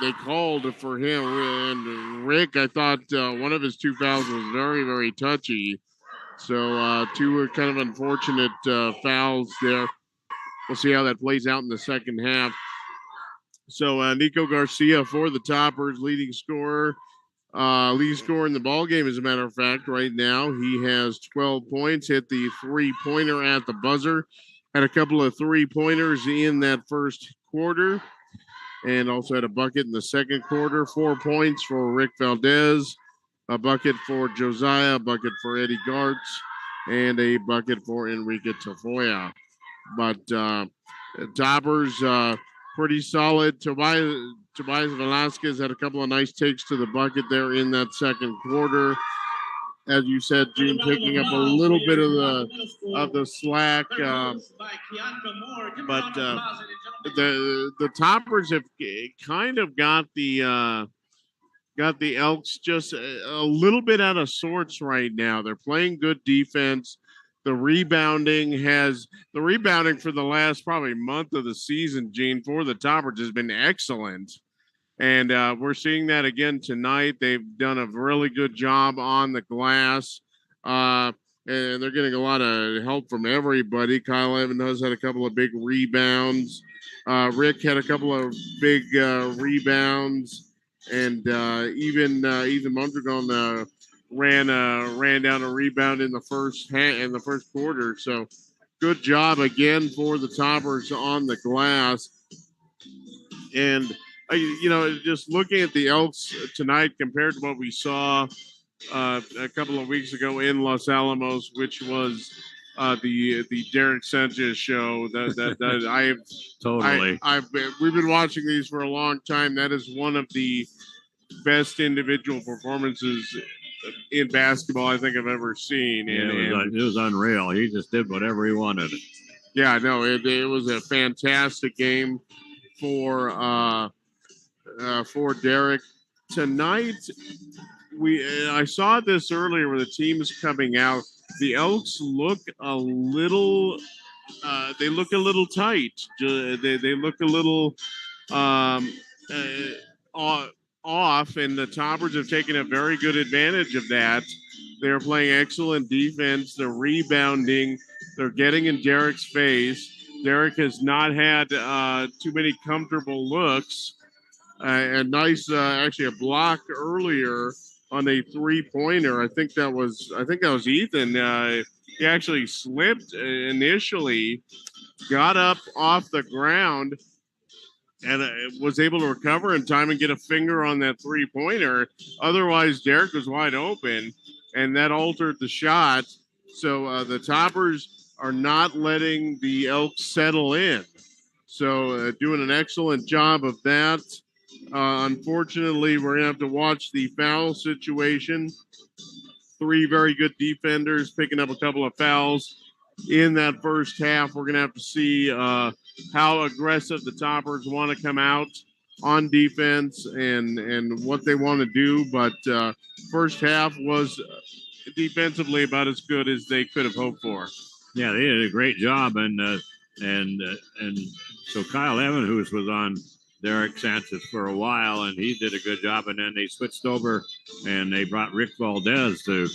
they called for him. And Rick, I thought one of his 2 fouls was very, very touchy. So 2 were kind of unfortunate fouls there. We'll see how that plays out in the second half. So Nico Garcia for the Toppers, leading scorer in the ball game, as a matter of fact, right now. He has 12 points, hit the 3-pointer at the buzzer, had a couple of three-pointers in that first quarter, and also had a bucket in the second quarter. 4 points for Rick Valdez, a bucket for Josiah, a bucket for Eddie Gartz, and a bucket for Enrique Tafoya. But Toppers, pretty solid. Tobias Velasquez had a couple of nice takes to the bucket there in that second quarter. As you said, Gene, picking up a little bit of the slack. But the Toppers have kind of got the Elks just a little bit out of sorts right now. They're playing good defense. The rebounding for the last probably month of the season, Gene, for the Toppers has been excellent. And we're seeing that again tonight. They've done a really good job on the glass. And they're getting a lot of help from everybody. Kyle Evans has had a couple of big rebounds. Rick had a couple of big rebounds. And even Mondragon ran down a rebound in the first quarter. So good job again for the Toppers on the glass. And just looking at the Elks tonight compared to what we saw a couple of weeks ago in Los Alamos, which was the Derek Sanchez show that we've been watching these for a long time. That is one of the best individual performances in basketball I think I've ever seen. It was unreal. He just did whatever he wanted. Yeah, no, it was a fantastic game for Derek tonight. I saw this earlier where the team's coming out. The Elks look a little tight. They look a little off, and the Toppers have taken a very good advantage of that. They're playing excellent defense. They're rebounding. They're getting in Derek's face. Derek has not had too many comfortable looks. And nice, actually, a block earlier on a three-pointer. I think that was Ethan. He actually slipped initially, got up off the ground, and was able to recover in time and get a finger on that three-pointer. Otherwise, Derek was wide open, and that altered the shot. So the Toppers are not letting the Elks settle in. So doing an excellent job of that. Unfortunately, we're going to have to watch the foul situation. 3 very good defenders picking up a couple of fouls in that first half. We're going to have to see how aggressive the Toppers want to come out on defense and what they want to do. But first half was defensively about as good as they could have hoped for. Yeah, they did a great job, and so Kyle Evans, who was on Derek Sanchez for a while, and he did a good job, and then they switched over and they brought Rick Valdez to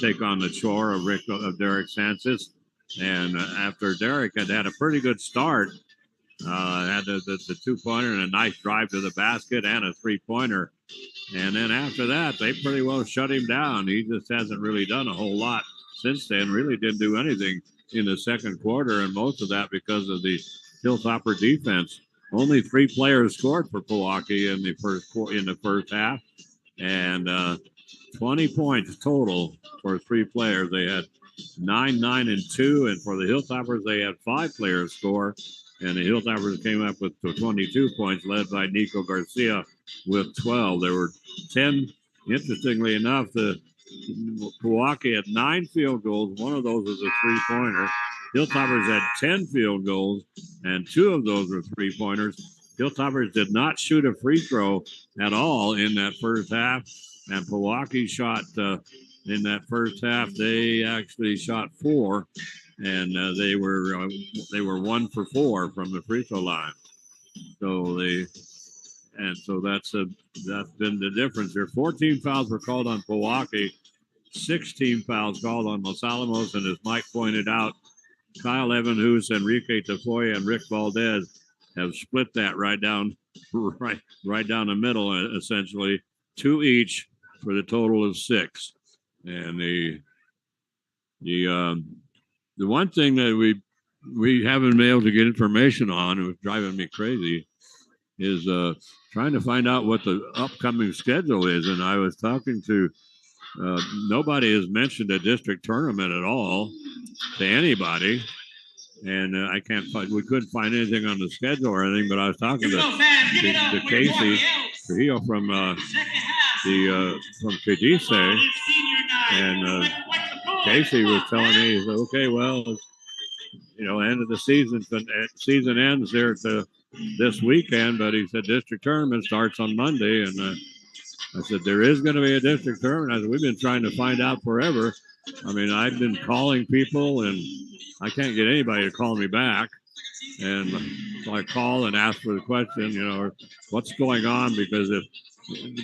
take on the chore of Derek Sanchez. And after Derek had a pretty good start, had the two-pointer and a nice drive to the basket and a three-pointer. And then after that, they pretty well shut him down. He just hasn't really done a whole lot since then. Really didn't do anything in the second quarter, and most of that because of the Hilltopper defense. Only 3 players scored for Pojoaque in the first half, and 20 points total for 3 players. They had 9, 9, and 2, and for the Hilltoppers, they had 5 players score, and the Hilltoppers came up with 22 points, led by Nico Garcia with 12. There were 10. Interestingly enough, the Pojoaque had 9 field goals. One of those was a three-pointer. Hilltoppers had 10 field goals, and 2 of those were three-pointers. Hilltoppers did not shoot a free throw at all in that first half, and Pojoaque shot in that first half. They actually shot 4, and they were 1 for 4 from the free throw line. So that's been the difference here. 14 fouls were called on Pojoaque, 16 fouls called on Los Alamos, and as Mike pointed out, Kyle Evans, Enrique Tafoya, and Rick Valdez have split that right down the middle, essentially 2 each for the total of 6. And the one thing that we haven't been able to get information on, it was driving me crazy, is trying to find out what the upcoming schedule is. And I was talking to, nobody has mentioned a district tournament at all to anybody. And I can't find, we couldn't find anything on the schedule or anything, but I was talking to Casey Trujillo from Cadice, and Casey was telling me, he said, okay, well, you know, end of the season ends there this weekend, but he said district tournament starts on Monday, and I said there is going to be a district tournament. I said we've been trying to find out forever. I mean, I've been calling people, and I can't get anybody to call me back. And so I call and ask for the question, you know, what's going on? Because if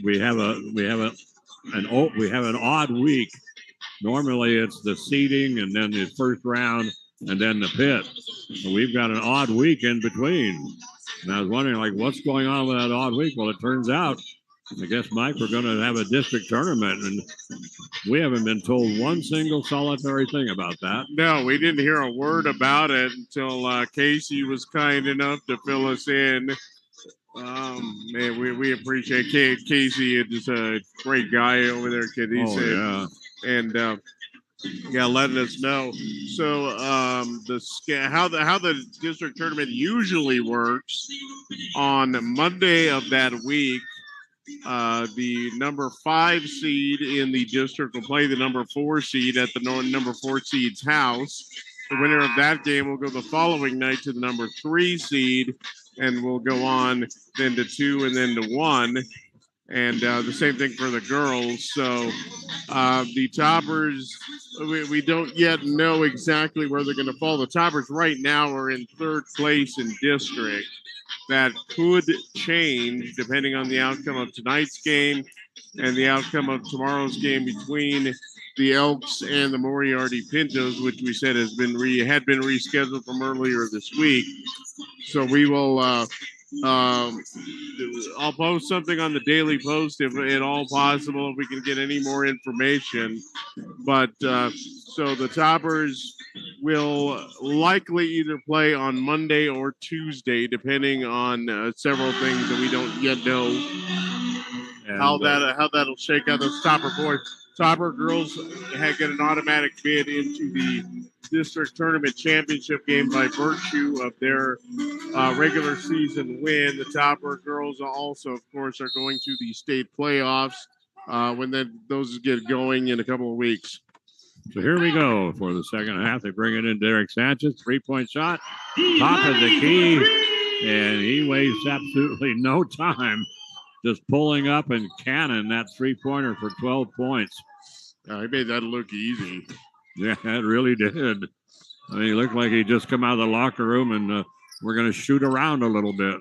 we have an odd week. Normally it's the seeding and then the first round and then the pit. So we've got an odd week in between. And I was wondering, like, what's going on with that odd week? Well, it turns out, I guess, Mike, we're going to have a district tournament, and we haven't been told one single solitary thing about that. No, we didn't hear a word about it until Casey was kind enough to fill us in. Man, we appreciate Casey. Is a great guy over there, kid. He said, yeah. And letting us know. So how the district tournament usually works on Monday of that week. The number 5 seed in the district will play the number 4 seed at the number 4 seed's house. The winner of that game will go the following night to the number 3 seed, and will go on then to 2 and then to 1. And the same thing for the girls. So the toppers, we don't yet know exactly where they're going to fall. The toppers right now are in 3rd place in district. That could change depending on the outcome of tonight's game and the outcome of tomorrow's game between the Elks and the Moriarty Pintos, which we said had been rescheduled from earlier this week. So we will I'll post something on the Daily Post if at all possible, if we can get any more information. But so the toppers will likely either play on Monday or Tuesday, depending on several things that we don't yet know how that'll shake out. Those topper boys, topper girls get an automatic bid into the district tournament championship game by virtue of their regular season win. The topper girls also, of course, are going to the state playoffs when those get going in a couple of weeks. So here we go for the second half. They bring it in Derek Sanchez, 3-point shot, top of the key, and he wastes absolutely no time just pulling up and cannon that 3-pointer for 12 points. He made that look easy. Yeah, it really did. I mean, he looked like he just come out of the locker room and we're going to shoot around a little bit.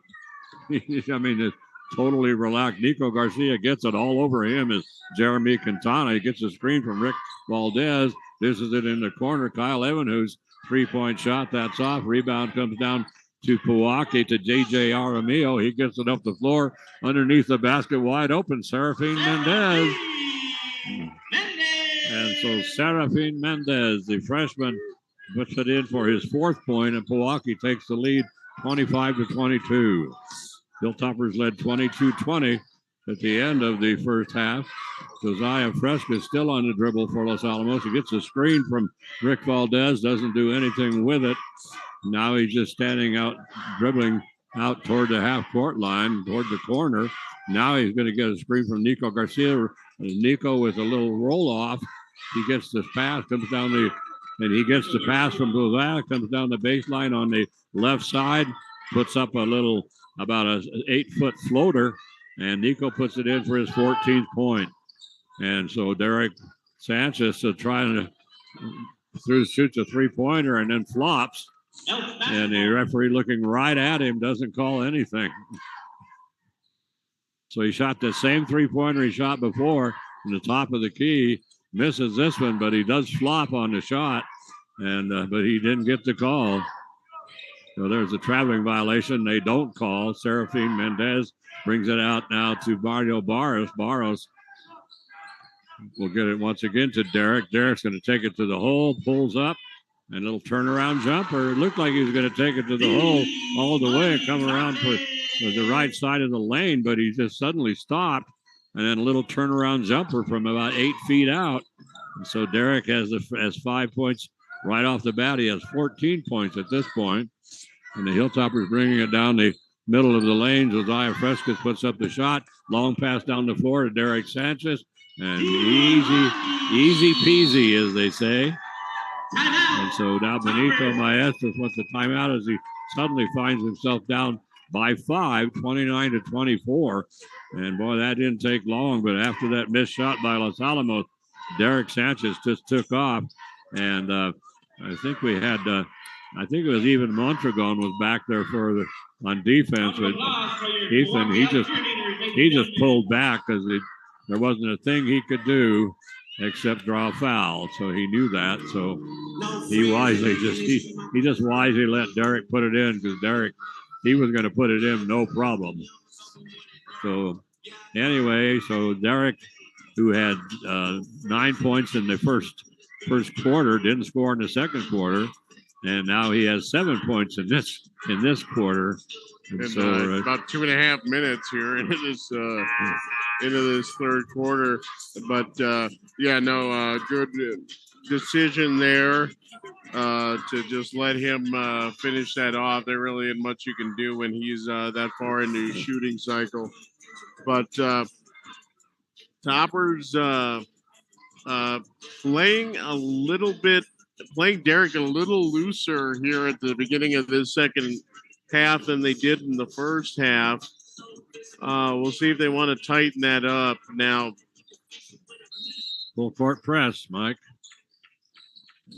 I mean, it's totally relaxed. Nico Garcia gets it all over him as Jeremy Quintana. He gets a screen from Rick Valdez. This is it in the corner. Kyle Evanhuis, 3-point shot. That's off. Rebound comes down to Pojoaque to J.J. Aramillo. He gets it up the floor underneath the basket, wide open. Serafine Mendez. And so Serafine Mendez, the freshman, puts it in for his 4th point, and Pojoaque takes the lead 25-22. Hilltoppers led 22-20 at the end of the first half. Josiah Fresca is still on the dribble for Los Alamos. He gets a screen from Rick Valdez, doesn't do anything with it. Now he's just standing out, dribbling out toward the half-court line, toward the corner. Now he's going to get a screen from Nico Garcia. Nico with a little roll-off. He gets this pass, comes down and he gets the pass from Josiah, comes down the baseline on the left side, puts up about an 8-foot floater, and Nico puts it in for his 14th point. And so Derek Sanchez trying to shoots a 3-pointer and then flops. And the referee looking right at him doesn't call anything. So he shot the same 3-pointer he shot before in the top of the key. Misses this one, but he does flop on the shot, and but he didn't get the call. So there's a traveling violation. They don't call. Serafine Mendez brings it out now to Mario Barros. Barros will get it once again to Derek. Derek's going to take it to the hole, pulls up, And a little turnaround jumper. It looked like he was going to take it to the hole all the way and come around for the right side of the lane, but he just suddenly stopped. And then a little turnaround jumper from about 8 feet out. And so Derek has 5 points right off the bat. He has 14 points at this point. And the Hilltoppers bringing it down the middle of the lane. Josiah Frescas puts up the shot. Long pass down the floor to Derek Sanchez. And easy peasy, as they say. And so now Benito Maestas wants a timeout as he suddenly finds himself down by 5, 29-24. And boy, that didn't take long. But after that missed shot by Los Alamos, Derek Sanchez just took off. And I think we had, I think it was even Mondragon was back there on defense. But Ethan, he just pulled back because there wasn't a thing he could do except draw a foul. So he knew that. So he just wisely let Derek put it in because Derek, he was going to put it in no problem. So anyway, so Derek, who had 9 points in the first quarter, didn't score in the second quarter, and now he has 7 points in this quarter. And so about 2.5 minutes here into this third quarter. But good decision there to just let him finish that off. There really isn't much you can do when he's that far into his shooting cycle. But Toppers playing Derek a little looser here at the beginning of this second half than they did in the first half. We'll see if they want to tighten that up now. Full court press, Mike.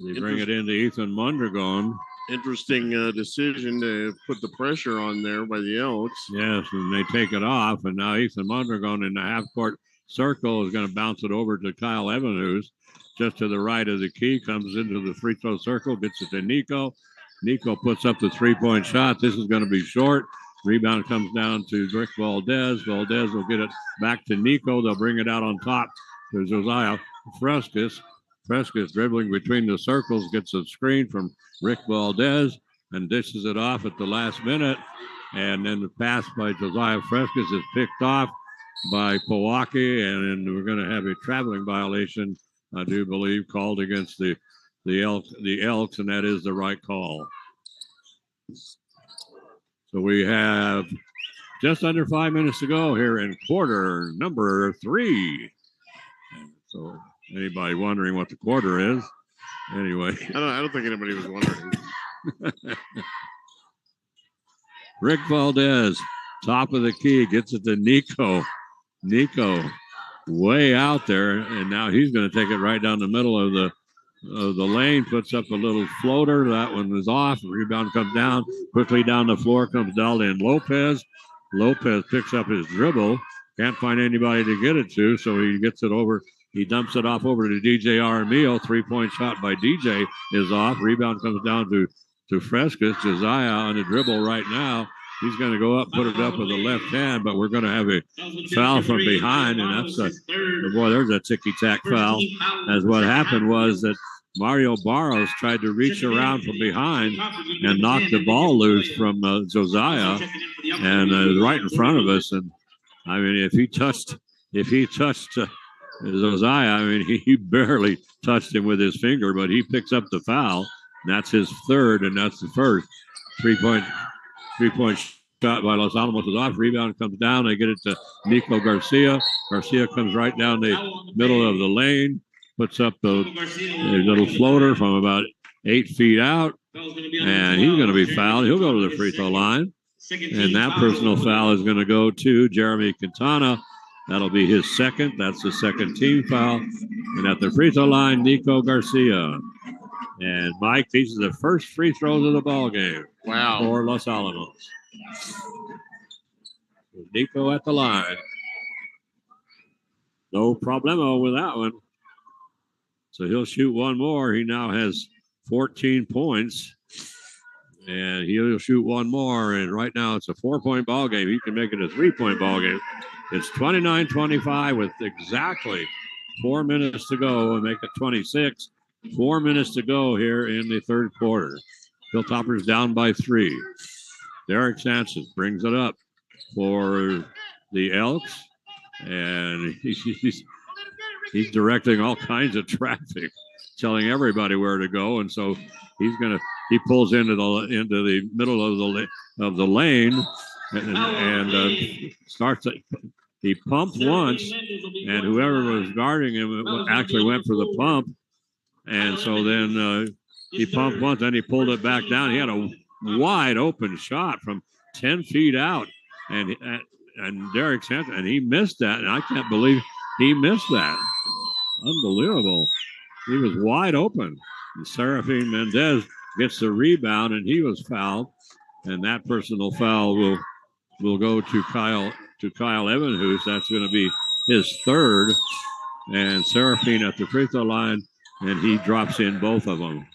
They bring it into Ethan Mondragon. Interesting decision to put the pressure on there by the Elks. Yes, and they take it off, and now Ethan Mondragon in the half-court circle is going to bounce it over to Kyle Evans, who's just to the right of the key, comes into the free throw circle, gets it to Nico. Nico puts up the three-point shot. This is going to be short. Rebound comes down to Rick Valdez. Valdez will get it back to Nico. They'll bring it out on top to Josiah Frescas. Frescas dribbling between the circles, gets a screen from Rick Valdez and dishes it off at the last minute. And then the pass by Josiah Frescas is picked off by Pojoaque, and we're going to have a traveling violation, I do believe, called against the Elks, and that is the right call. So we have just under 5 minutes to go here in quarter number 3. So anybody wondering what the quarter is? Anyway. I don't think anybody was wondering. Rick Valdez, top of the key, gets it to Nico. Nico way out there, and now he's going to take it right down the middle of the lane, puts up a little floater. That one was off. Rebound comes down. Quickly down the floor comes Dalton Lopez. Lopez picks up his dribble. Can't find anybody to get it to, so he gets it over. He dumps it off over to DJ Armillo. 3-point shot by DJ is off. Rebound comes down to Frescas. Josiah on the dribble right now. He's going to go up, put it up with the left hand, but we're going to have a foul from behind, and that's there's a ticky-tack foul. As what happened was that Mario Barros tried to reach around from behind and knock the ball loose from Josiah, and right in front of us. And I mean, if he touched Josiah, I mean, he barely touched him with his finger, but he picks up the foul. And that's his third, and that's the first. Three-point shot by Los Alamos is off. Rebound comes down. They get it to Nico Garcia. Garcia comes right down the middle of the lane, puts up a little floater from about 8 feet out, and he's going to be fouled. He'll go to the free throw line, and that personal foul is going to go to Jeremy Quintana. That'll be his second. That's the second team foul. And at the free throw line, Nico Garcia. And Mike, these are the first free throws of the ball game. Wow. For Los Alamos. Nico at the line. No problemo with that one. So he'll shoot one more. He now has 14 points. And he'll shoot one more. And right now it's a 4-point ball game. He can make it a 3-point ball game. It's 29-25 with exactly 4 minutes to go and make it 26. 4 minutes to go here in the third quarter. Hilltoppers down by 3. Derek Sanchez brings it up for the Elks, and he's directing all kinds of traffic, telling everybody where to go, and so he pulls into the middle of the lane and starts it. He pumped once, and whoever was guarding him actually went for the pump, and so then he pumped once, then he pulled it back down. He had a wide open shot from 10 feet out, and Derek Sanchez, and he missed that, and I can't believe he missed that. Unbelievable. He was wide open. And Serafin Mendez gets the rebound, and he was fouled, and that personal foul will go to Kyle Evanhus. That's going to be his third, and Serafin at the free throw line, and he drops in both of them.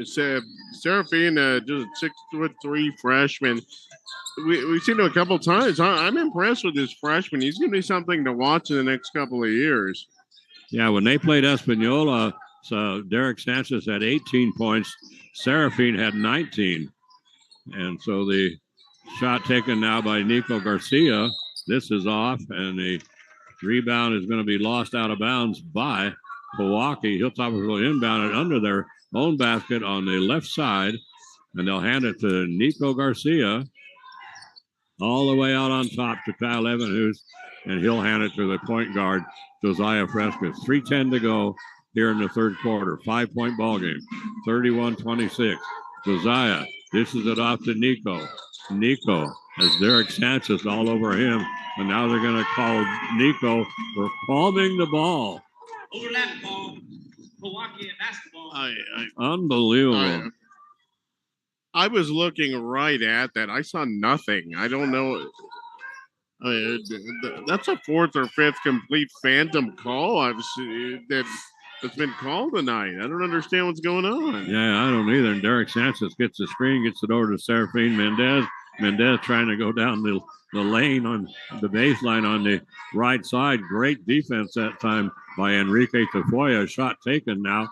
Serafin, just a 6'3" freshman. We've seen him a couple times. I'm impressed with this freshman. He's going to be something to watch in the next couple of years. Yeah, when they played Espanola, so Derek Sanchez had 18 points. Serafin had 19. And so the shot taken now by Nico Garcia. This is off, and the rebound is going to be lost out of bounds by Pojoaque. Hilltoppers will inbound it under their own basket on the left side, and they'll hand it to Nico Garcia all the way out on top to Kyle Evanhus, and he'll hand it to the point guard, Josiah Frescas. 3:10 to go here in the third quarter. 5-point ball game, 31-26. Josiah dishes it off to Nico. Nico has Derek Sanchez all over him, and now they're going to call Nico for palming the ball. Overlap ball. Pojoaque basketball. Unbelievable. I was looking right at that. I saw nothing. I don't know. That's a fourth or fifth complete phantom call I've seen that's been called tonight. I don't understand what's going on. Yeah, I don't either. And Derek Sanchez gets the screen, gets it over to Serafin Mendez. Mendez trying to go down the lane on the baseline on the right side. Great defense that time by Enrique Tafoya. Shot taken now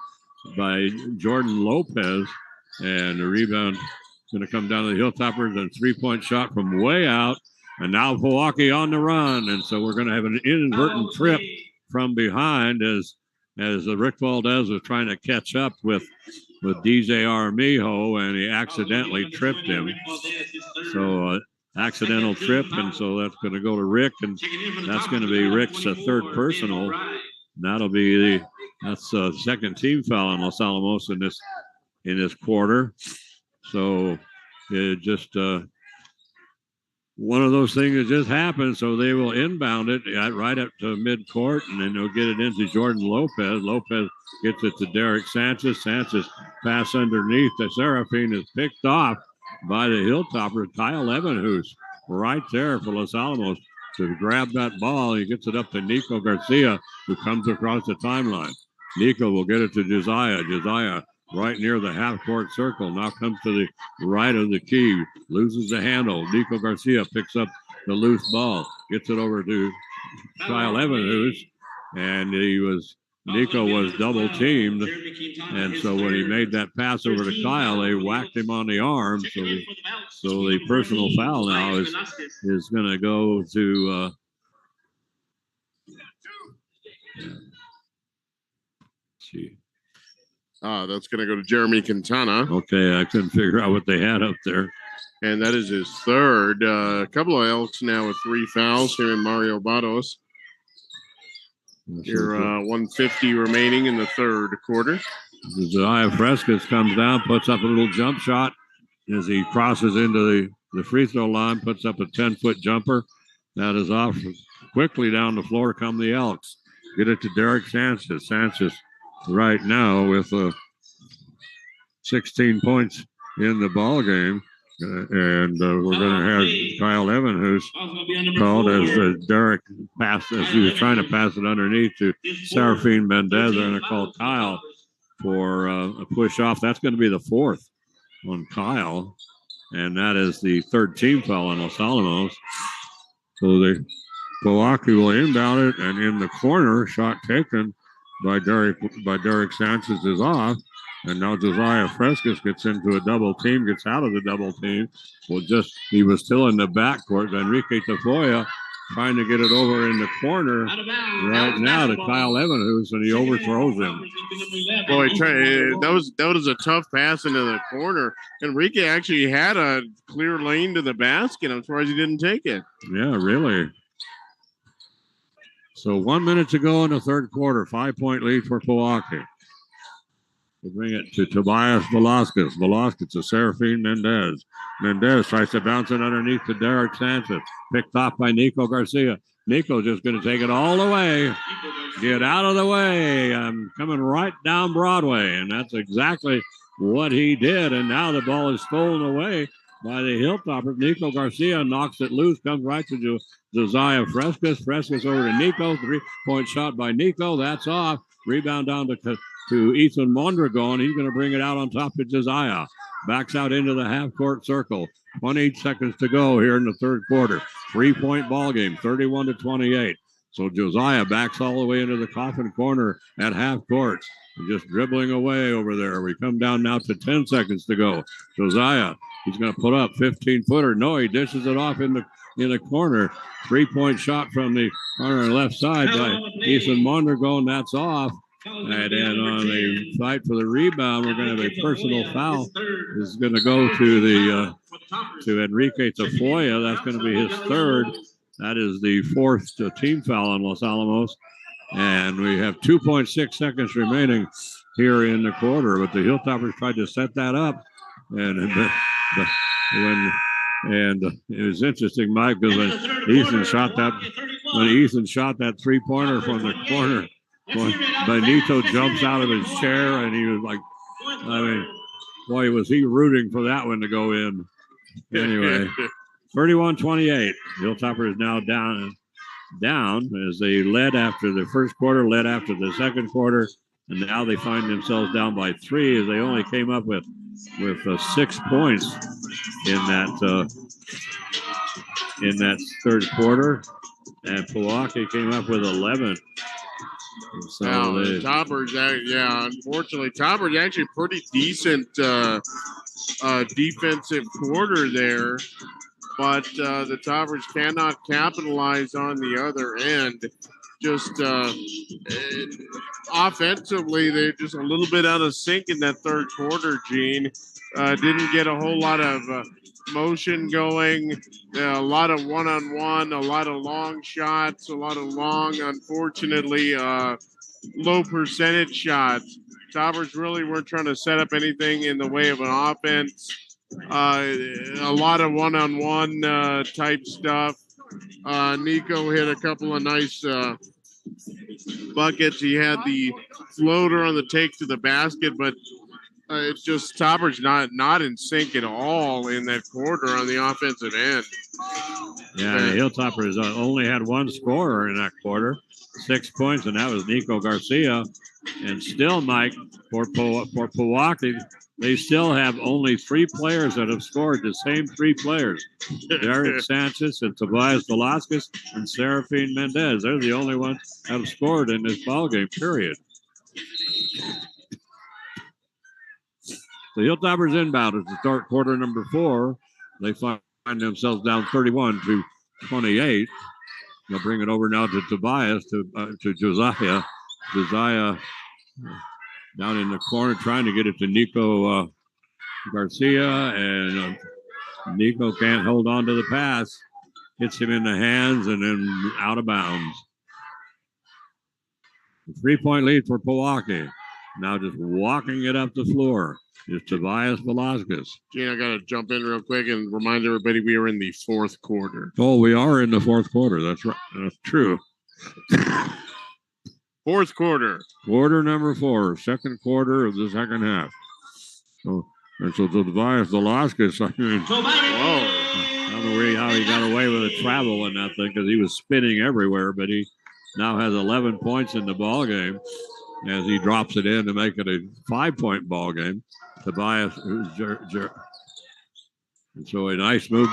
by Jordan Lopez. And the rebound going to come down to the Hilltoppers, and 3-point shot from way out. And now Pojoaque on the run. And so we're going to have an inadvertent trip from behind as Rick Valdez was trying to catch up with DJ Armijo, and he accidentally tripped him. So accidental trip, and so that's going to go to Rick, and that's going to be Rick's third personal. And that'll be that's the second team foul on Los Alamos in this quarter. So it just one of those things that just happened. So they will inbound it right up to midcourt, and then they'll get it into Jordan Lopez. Lopez gets it to Derek Sanchez. Sanchez pass underneath. The Serafin is picked off by the Hilltoppers. Kyle Evanhus right there for Los Alamos to grab that ball. He gets it up to Nico Garcia, who comes across the timeline. Nico will get it to Josiah. Josiah right near the half-court circle. Now comes to the right of the key. Loses the handle. Nico Garcia picks up the loose ball. Gets it over to Kyle Evanhus. And Nico was double-teamed. And so when he made that pass over to Kyle, they whacked him on the arm. So the personal foul now is going to go to that's going to go to Jeremy Quintana. Okay, I couldn't figure out what they had up there. And that is his third. A couple of Elks now with 3 fouls here in Mario Bados. Here, 150 remaining in the third quarter. Josiah Frescas comes down, puts up a little jump shot as he crosses into the free throw line, puts up a 10-foot jumper. That is off quickly down the floor come the Elks. Get it to Derek Sanchez. Sanchez right now with 16 points in the ball game. And we're going to have Kyle Evanhus called as Derek passed, as he was trying to pass it underneath to Serafin Mendez. They're going to call Kyle for a push off. That's going to be the fourth on Kyle. And that is the third team foul on Los Alamos. So the Pojoaque will inbound it, and in the corner, shot taken Derek Sanchez is off. And now Josiah Frescas gets into a double team, gets out of the double team. He was still in the backcourt. Enrique Tafoya trying to get it over in the corner right now to Kyle Evanhus, and he overthrows him. Boy, that was a tough pass into the corner. Enrique actually had a clear lane to the basket. I'm surprised he didn't take it. Yeah, really. So 1 minute to go in the third quarter. 5-point lead for Pojoaque. We bring it to Tobias Velasquez. Velasquez to Serafin Mendez. Mendez tries to bounce it underneath to Derek Sanchez. Picked off by Nico Garcia. Nico just going to take it all the way. Get out of the way. I'm coming right down Broadway. And that's exactly what he did. And now the ball is stolen away by the Hilltoppers. Nico Garcia knocks it loose. Comes right to Josiah Frescas. Frescas over to Nico. 3-point shot by Nico. That's off. Rebound down to Ethan Mondragon. He's going to bring it out on top of Josiah. Backs out into the half-court circle. 28 seconds to go here in the third quarter. 3-point ball game, 31-28. So Josiah backs all the way into the coffin corner at half court. Just dribbling away over there. We come down now to 10 seconds to go. Josiah, he's going to put up 15-footer. No, he dishes it off in the corner. 3-point shot from the corner left side by Ethan Mondragon. That's off. And then on the fight for the rebound, we're going to have a personal foul. This is going to go to Enrique Tafoya. That's going to be his third. That is the fourth team foul on Los Alamos. And we have 2.6 seconds remaining here in the quarter. But the Hilltoppers tried to set that up. And it was interesting, Mike, because when Ethan shot that three-pointer from the corner, Benito jumps out of his chair, and he was like, boy, was he rooting for that one to go in. Anyway, 31-28. Hilltopper is now down as they led after the first quarter, led after the second quarter, and now they find themselves down by 3 as they only came up with 6 points in that third quarter, and Pojoaque came up with 11. So Toppers, unfortunately, Toppers actually pretty decent defensive quarter there, but the Toppers cannot capitalize on the other end. Just offensively, they're just a little bit out of sync in that third quarter, Gene. Didn't get a whole lot of motion going, a lot of one-on-one, a lot of long shots, a lot of long, unfortunately, low percentage shots. Toppers really weren't trying to set up anything in the way of an offense. A lot of one-on-one type stuff. Nico hit a couple of nice buckets. He had the floater on the take to the basket, but it's just Toppers not in sync at all in that quarter on the offensive end. Yeah, the Hilltoppers only had one scorer in that quarter, 6 points, and that was Nico Garcia. And still, Mike, for Pojoaque, they still have only 3 players that have scored, the same 3 players. Derek Sanchez and Tobias Velasquez and Serafin Mendez. They're the only ones that have scored in this ballgame, period. The Hilltoppers inbound as to start quarter number 4. They find themselves down 31-28. They'll bring it over now to Tobias, to Josiah. Josiah down in the corner trying to get it to Nico Garcia, and Nico can't hold on to the pass. Hits him in the hands and then out of bounds. 3-point lead for Pojoaque. Now just walking it up the floor is Tobias Velasquez. Gene, I got to jump in real quick and remind everybody we are in the fourth quarter. Oh, we are in the fourth quarter. That's right. That's true. Fourth quarter. Quarter number 4, second quarter of the second half. So Tobias Velasquez, I mean, whoa. I don't know how he got away with a travel in that thing because he was spinning everywhere, but he now has 11 points in the ball game as he drops it in to make it a 5-point ball game. Tobias, and so a nice move,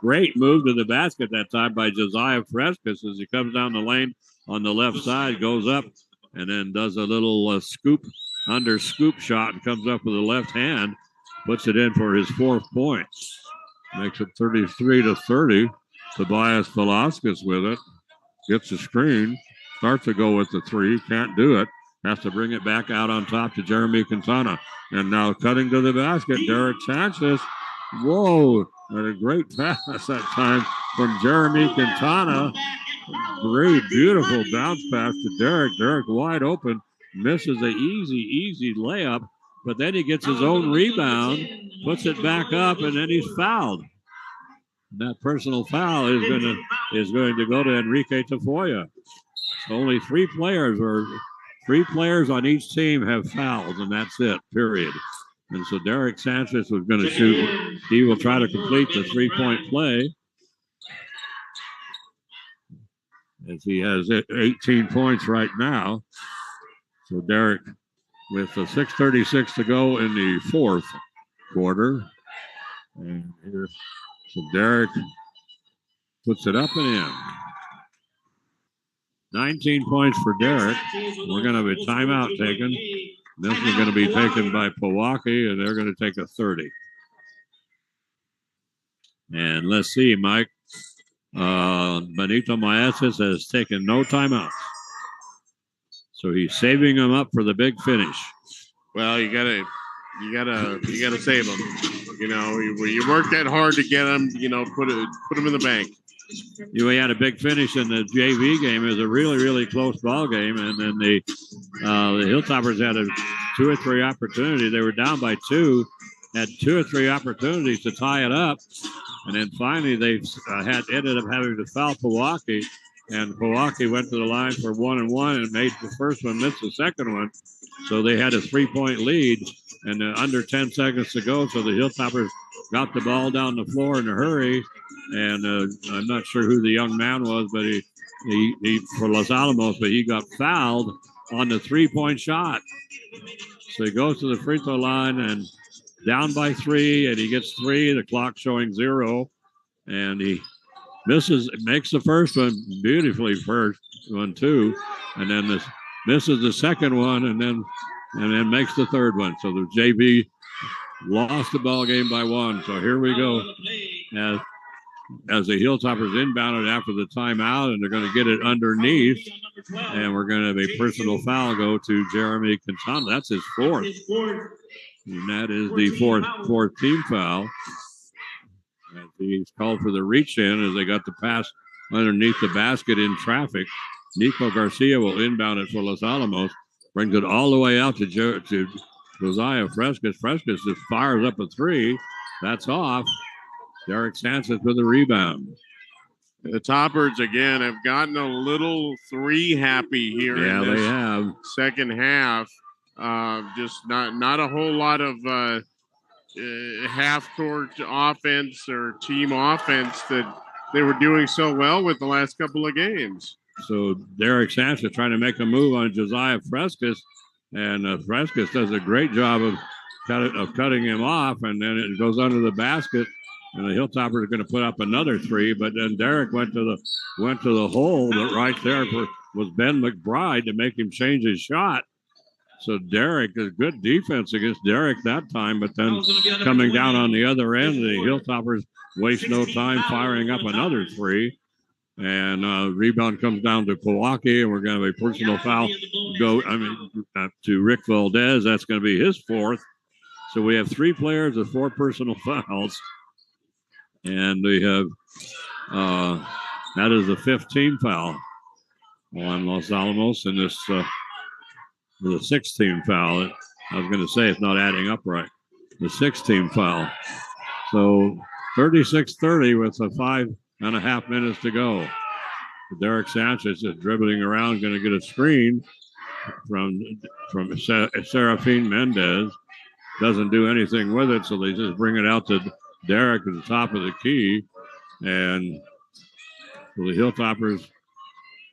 great move to the basket that time by Josiah Frescas as he comes down the lane on the left side, goes up and then does a little scoop shot and comes up with the left hand, puts it in for his 4th point. Makes it 33-30. Tobias Velasquez with it. Gets the screen. Starts to go with the 3. Can't do it. Has to bring it back out on top to Jeremy Quintana. And now cutting to the basket, Derek Sanchez. Whoa, and a great pass that time from Jeremy Quintana. Great, beautiful bounce pass to Derek. Derek wide open, misses an easy layup, but then he gets his own rebound, puts it back up, and then he's fouled. That personal foul is going to go to Enrique Tafoya. So only 3 players on each team have fouls, and that's it, period. And so Derek Sanchez was going to shoot. He will try to complete the 3-point play, as he has 18 points right now. So Derek, with 6:36 to go in the 4th quarter. And here, so Derek puts it up and in. 19 points for Derek. We're going to have a timeout taken. This is going to be taken by Pojoaque, and they're going to take a 30. And let's see, Mike. Benito Maeses has taken no timeouts. So he's saving them up for the big finish. Well, you gotta save them. You know, you work that hard to get them. You know, put them in the bank. We had a big finish in the JV game. It was a really close ball game, and then the Hilltoppers had 2 or 3 opportunities. They were down by 2, had 2 or 3 opportunities to tie it up, and then finally they ended up having to foul Pojoaque, and Pojoaque went to the line for 1-and-1 and made the first one, missed the second one, so they had a 3-point lead, and under 10 seconds to go, so the Hilltoppers got the ball down the floor in a hurry. And I'm not sure who the young man was, but he for Los Alamos, but he got fouled on the 3-point shot. So he goes to the free throw line and down by 3, and he gets 3. The clock showing 0, and he makes the first one beautifully, first one too, and then misses the second one, and then makes the third one. So the JV lost the ball game by 1. So here we go. As the Hilltoppers inbounded after the timeout, and they're going to get it underneath, and we're going to have a personal foul go to Jeremy Quintana. That's his 4th, and that is the fourth team foul. As he's called for the reach in as they got the pass underneath the basket in traffic. Nico Garcia will inbound it for Los Alamos, brings it all the way out to Josiah Frescas. Frescas just fires up a 3. That's off. Derek Sanchez with a rebound. The Toppers, again, have gotten a little 3 happy here in this they have. Second half. Just not a whole lot of half-court offense or team offense that they were doing so well with the last couple of games. So Derek Sanchez trying to make a move on Josiah Frescas, and Frescas does a great job of cutting him off, and then it goes under the basket. And the Hilltoppers are going to put up another 3, but then Derek went to the hole that right there was Ben McBride to make him change his shot. So Derek, a good defense against Derek that time, but then coming down on the other end, the Hilltoppers waste no time firing up another 3. And rebound comes down to Pojoaque, and we're going to have a personal foul to Rick Valdez. That's going to be his 4th. So we have 3 players with 4 personal fouls. And we have, that is the 5th team foul on Los Alamos, and this the 6th team foul. I was going to say it's not adding up right. The 6th team foul. So 36-30 with 5.5 minutes to go. Derek Sanchez is dribbling around, going to get a screen from Serafin Mendez. Doesn't do anything with it, so they just bring it out to Derek at the top of the key, and so the Hilltoppers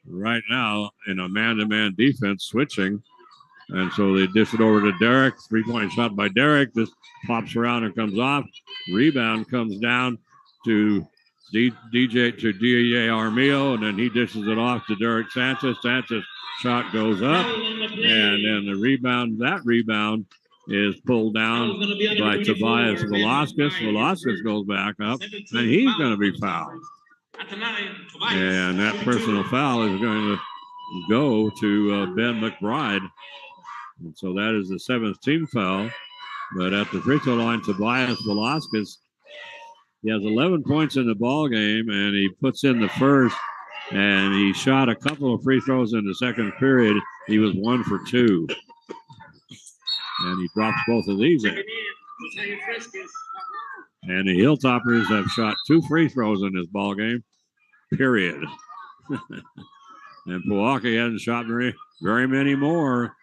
right now in a man-to-man defense switching, and so they dish it over to Derek. 3-point shot by Derek. This pops around and comes off. Rebound comes down to DJ to DJ Armillo, and then he dishes it off to Derek Sanchez. Sanchez shot goes up, and then the rebound, that rebound is pulled down by Tobias Velasquez. Velasquez goes back up, and he's going to be fouled. And that personal foul is going to go to Ben McBride. And so that is the 7th team foul. But at the free throw line, Tobias Velasquez, he has 11 points in the ball game, and he puts in the first, and he shot a couple of free throws in the second period. He was 1 for 2. And he drops both of these in. And the Hilltoppers have shot 2 free throws in this ball game, period. And Pojoaque hasn't shot very many more.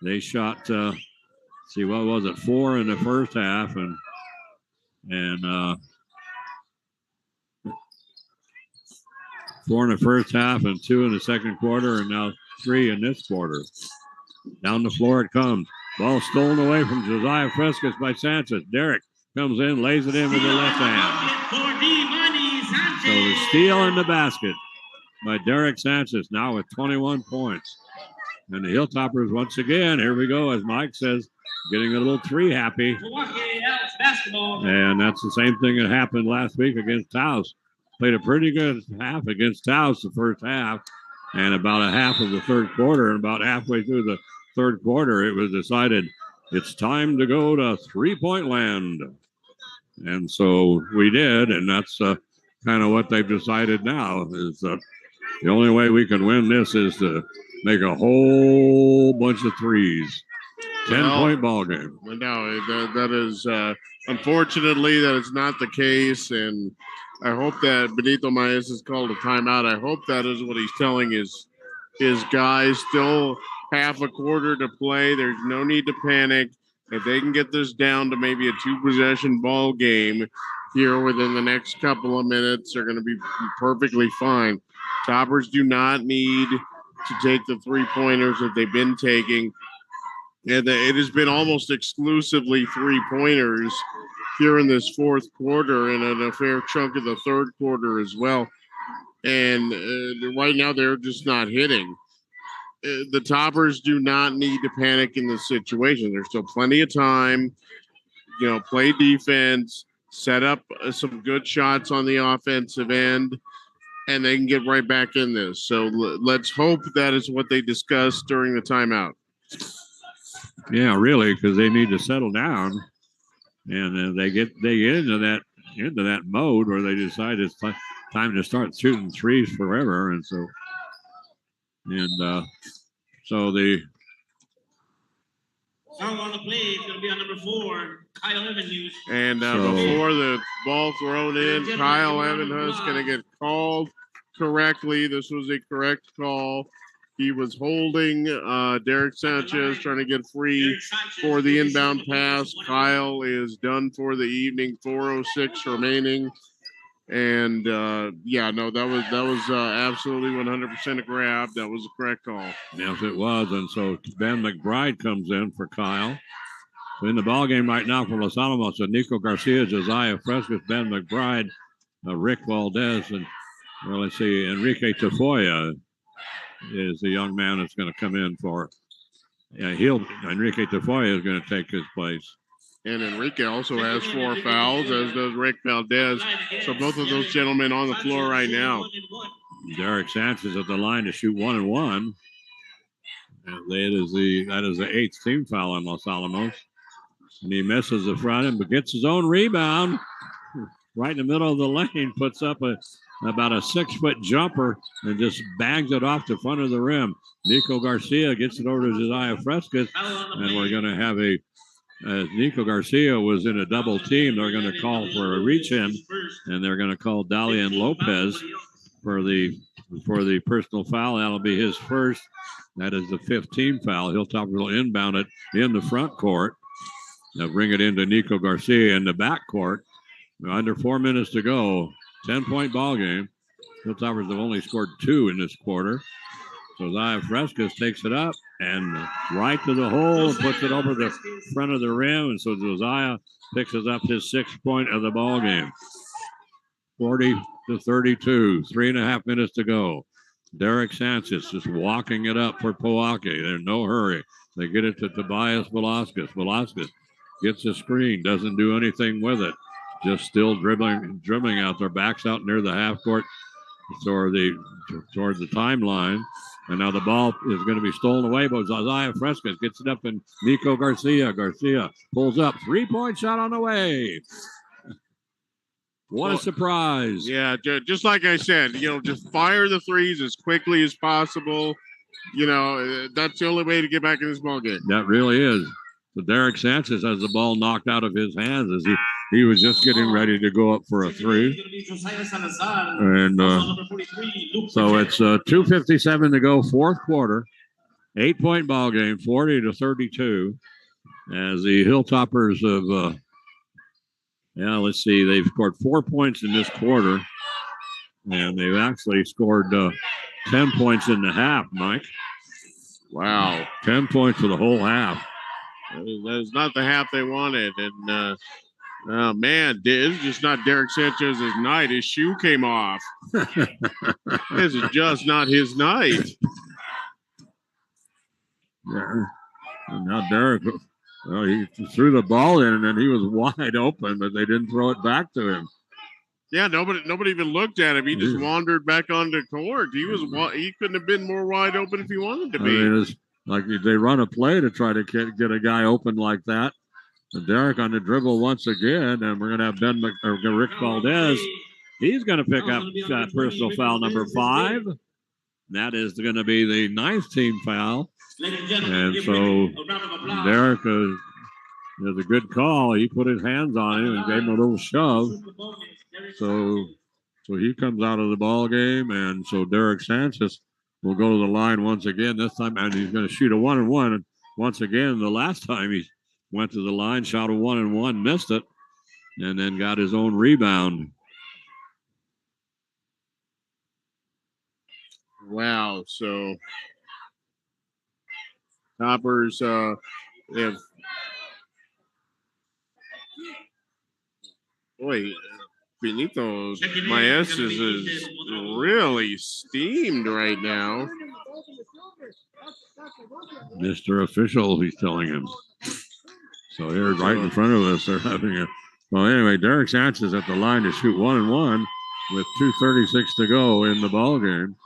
They shot, see, what was it, 4 in the first half, and 4 in the first half and 2 in the second quarter, and now 3 in this quarter. Down the floor it comes. Ball stolen away from Josiah Frescas by Sanchez. Derek comes in, lays it in with the left hand. So the steal in the basket by Derek Sanchez, now with 21 points. And the Hilltoppers once again, here we go, as Mike says, getting a little 3 happy. And that's the same thing that happened last week against Taos. Played a pretty good half against Taos the first half, and about a half of the third quarter, and about halfway through the third quarter, it was decided it's time to go to 3-point land. And so we did, and that's kind of what they've decided now, is the only way we can win this is to make a whole bunch of threes. 10-point ball game. No, that is unfortunately that is not the case, and I hope that Benito Maes has called a timeout. I hope that is what he's telling his guys. Still half a quarter to play. There's no need to panic. If they can get this down to maybe a 2-possession ball game here within the next couple of minutes, they're going to be perfectly fine. Toppers do not need to take the 3-pointers that they've been taking. And it has been almost exclusively 3-pointers here in this fourth quarter and a fair chunk of the third quarter as well. And right now they're just not hitting. The Toppers do not need to panic in this situation. There's still plenty of time. Play defense, set up some good shots on the offensive end, and they can get right back in this. So let's hope that is what they discussed during the timeout. Yeah, really, because they need to settle down, and they get into that mode where they decide it's time to start shooting threes forever, and so the Foul on the play is going to be on number 4, Kyle Evanhus. And before the ball thrown in, Kyle Evanhus is going to get called correctly. This was a correct call. He was holding Derek Sanchez, trying to get free for the inbound pass. Kyle is done for the evening, 4:06 remaining. And that was absolutely 100% a grab. That was a correct call. Yes, it was. And so Ben McBride comes in for Kyle. So in the ballgame right now for Los Alamos, Nico Garcia, Josiah Frescas, Ben McBride, Rick Valdez, and Enrique Tafoya is the young man that's going to come in for. Enrique Tafoya is going to take his place. And Enrique also has 4 fouls, as does Rick Valdez. So both of those gentlemen on the floor right now. Derek Sanchez at the line to shoot 1 and 1. And that is the 8th team foul on Los Alamos. And he misses the front end, but gets his own rebound right in the middle of the lane, puts up about a 6-foot jumper and just bangs it off the front of the rim. Nico Garcia gets it over to Josiah Frescas, and we're going to have as Nico Garcia was in a double team, they're going to call for a reach in, and they're going to call Dalian Lopez for the personal foul. That'll be his first. That is the 5th team foul. Hilltop will inbound it in the front court. They'll bring it into Nico Garcia in the back court. Under 4 minutes to go. 10-point ball game. Hilltoppers have only scored 2 in this quarter. Josiah Frescas takes it up and right to the hole and puts it over the front of the rim. And so Josiah picks up his 6th point of the ball game. 40-32. 3.5 minutes to go. Derek Sanchez just walking it up for Pojoaque. There's no hurry. They get it to Tobias Velasquez. Velasquez gets a screen, doesn't do anything with it. Just still dribbling out there. Backs out near the half court toward the timeline. And now the ball is going to be stolen away, but Isaiah Frescas gets it up, and Nico Garcia. Garcia pulls up. 3-point shot on the way. What a surprise. Yeah, just like I said, just fire the threes as quickly as possible. That's the only way to get back in this ball game. That really is. So Derek Sanchez has the ball knocked out of his hands as he was just getting ready to go up for a three. And so it's 2:57 to go, fourth quarter. 8-point ball game, 40-32. As the Hilltoppers have, let's see, they've scored 4 points in this quarter. And they've actually scored 10 points in the half, Mike. Wow. 10 points for the whole half. That is not the half they wanted. And, oh, man, this is just not Derek Sanchez's night. His shoe came off. This is just not his night. Yeah. And now Derek, he threw the ball in, and then he was wide open, but they didn't throw it back to him. Yeah, nobody even looked at him. He just wandered back onto court. He couldn't have been more wide open if he wanted to be. I mean, it's like they run a play to try to get a guy open like that. And Derek on the dribble once again, and we're going to have Rick Valdez. He's going to pick up personal foul number 5. That is going to be the 9th team foul. And so Derek is a good call. He put his hands on him and gave him a little shove. So he comes out of the ball game, and so Derek Sanchez will go to the line once again. This time, and he's going to shoot a 1-and-1. And once again, the last time he went to the line, shot a 1-and-1, missed it, and then got his own rebound. Wow. So Toppers they have Benito Maestas is really steamed right now. Mr. Official, he's telling him. So here, right in front of us, they're having a. Well, anyway, Derek Sanchez at the line to shoot 1-and-1 with 2:36 to go in the ball game.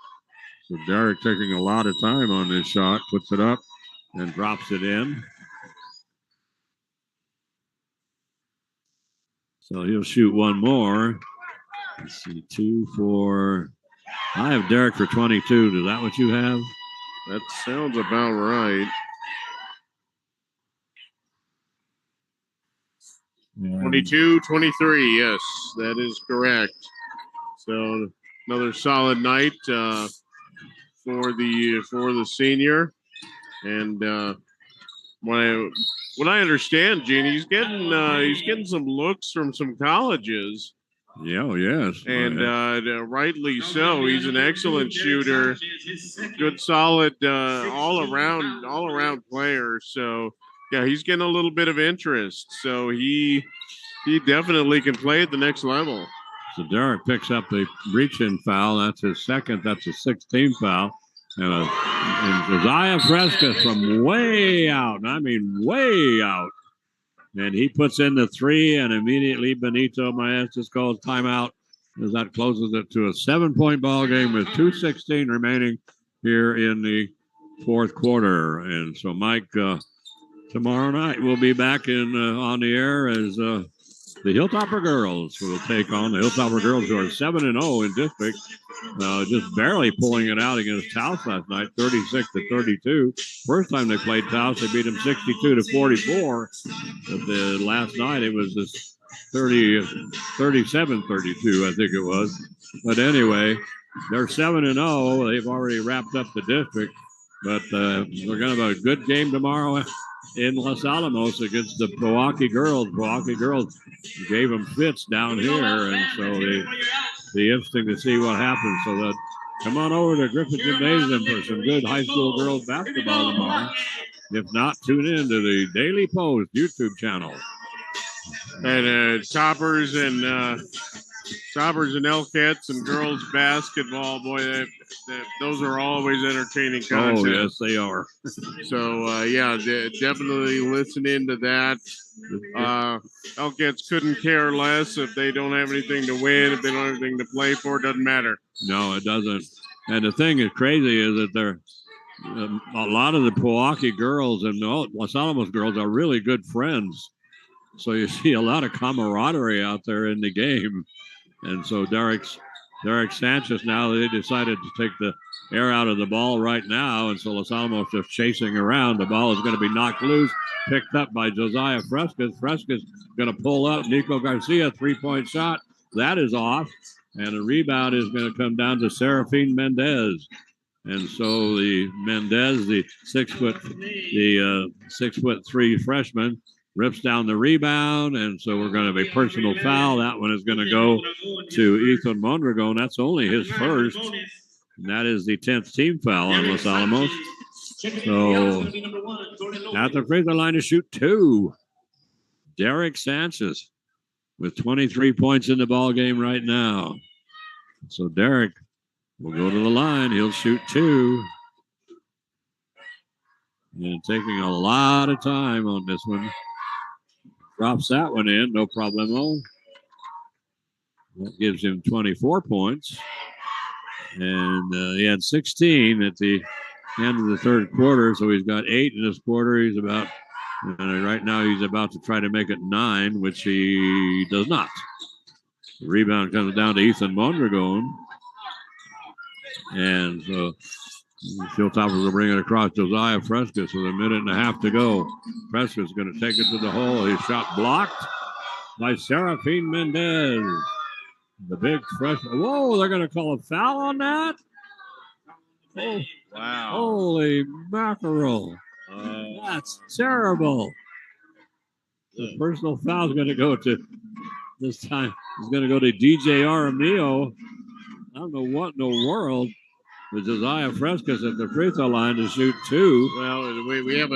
So Derek taking a lot of time on this shot, puts it up and drops it in. So he'll shoot one more. Let's see, 2 for. I have Derek for 22. Is that what you have? That sounds about right. 22-23. Yes, that is correct. So another solid night for the senior, and what I understand, Gene, he's getting some looks from some colleges. Yeah, oh, yes. And rightly so. He's an excellent shooter, good, solid, all around player. So yeah, he's getting a little bit of interest. So he definitely can play at the next level. So Derek picks up the reach-in foul. That's his second. That's his 16th foul. And Isaiah Frescas from way out. I mean, way out. And he puts in the 3, and immediately Benito Maestas calls timeout as that closes it to a 7-point ball game with 2:16 remaining here in the fourth quarter. And so, Mike, tomorrow night we'll be back on the air as the Hilltopper girls will take on the Hilltopper girls, who are 7-0 in district, just barely pulling it out against Taos last night, 36-32. First time they played Taos, they beat them 62-44. But the last night it was this 37-32, I think it was. But anyway, they're 7-0. They've already wrapped up the district. But we're going to have a good game tomorrow in Los Alamos against the Pojoaque girls. Pojoaque girls gave them fits down here, and so it'll be interesting to see what happens. So that come on over to Griffith Gymnasium for some good high school girls basketball tomorrow. If not, tune in to the Daily Post YouTube channel. And Toppers and Toppers and Elkettes and girls basketball, boy, those are always entertaining content. Oh, yes, they are. So, yeah, definitely listen into that. Elkettes couldn't care less if they don't have anything to win, if they don't have anything to play for, it doesn't matter. No, it doesn't. And the thing that's crazy is that they're a lot of the Pojoaque girls and Los Alamos girls are really good friends. So you see a lot of camaraderie out there in the game. And so Derek Sanchez now, they decided to take the air out of the ball right now. And so Los Alamos just chasing around. The ball is going to be knocked loose, picked up by Josiah Frescas. Frescas going to pull up. Nico Garcia, 3-point shot. That is off. And the rebound is going to come down to Serafine Mendez. And so the Mendez, the 6'3" freshman, rips down the rebound, and so we're going to have a personal foul. That one is going to go to Ethan Mondragon. That's only his first, and that is the 10th team foul on Los Alamos. So at the free throw line to shoot 2, Derek Sanchez with 23 points in the ball game right now. So Derek will go to the line. He'll shoot 2. And taking a lot of time on this one. Drops that one in, no problemo. That gives him 24 points. And he had 16 at the end of the third quarter, so he's got 8 in this quarter. He's about, right now he's about to try to make it 9, which he does not. The rebound comes down to Ethan Mondragon. And so Hilltoppers will bring it across Josiah Frescas with a minute and a half to go. Frescas is going to take it to the hole. His shot blocked by Serafine Mendez. The big freshman. Whoa, they're going to call a foul on that? Oh, wow. Holy mackerel. That's terrible. The personal foul is going to go to, this time, is going to go to DJ Aramillo. I don't know what in the world. With Josiah Frescas at the free throw line to shoot 2. Well, we had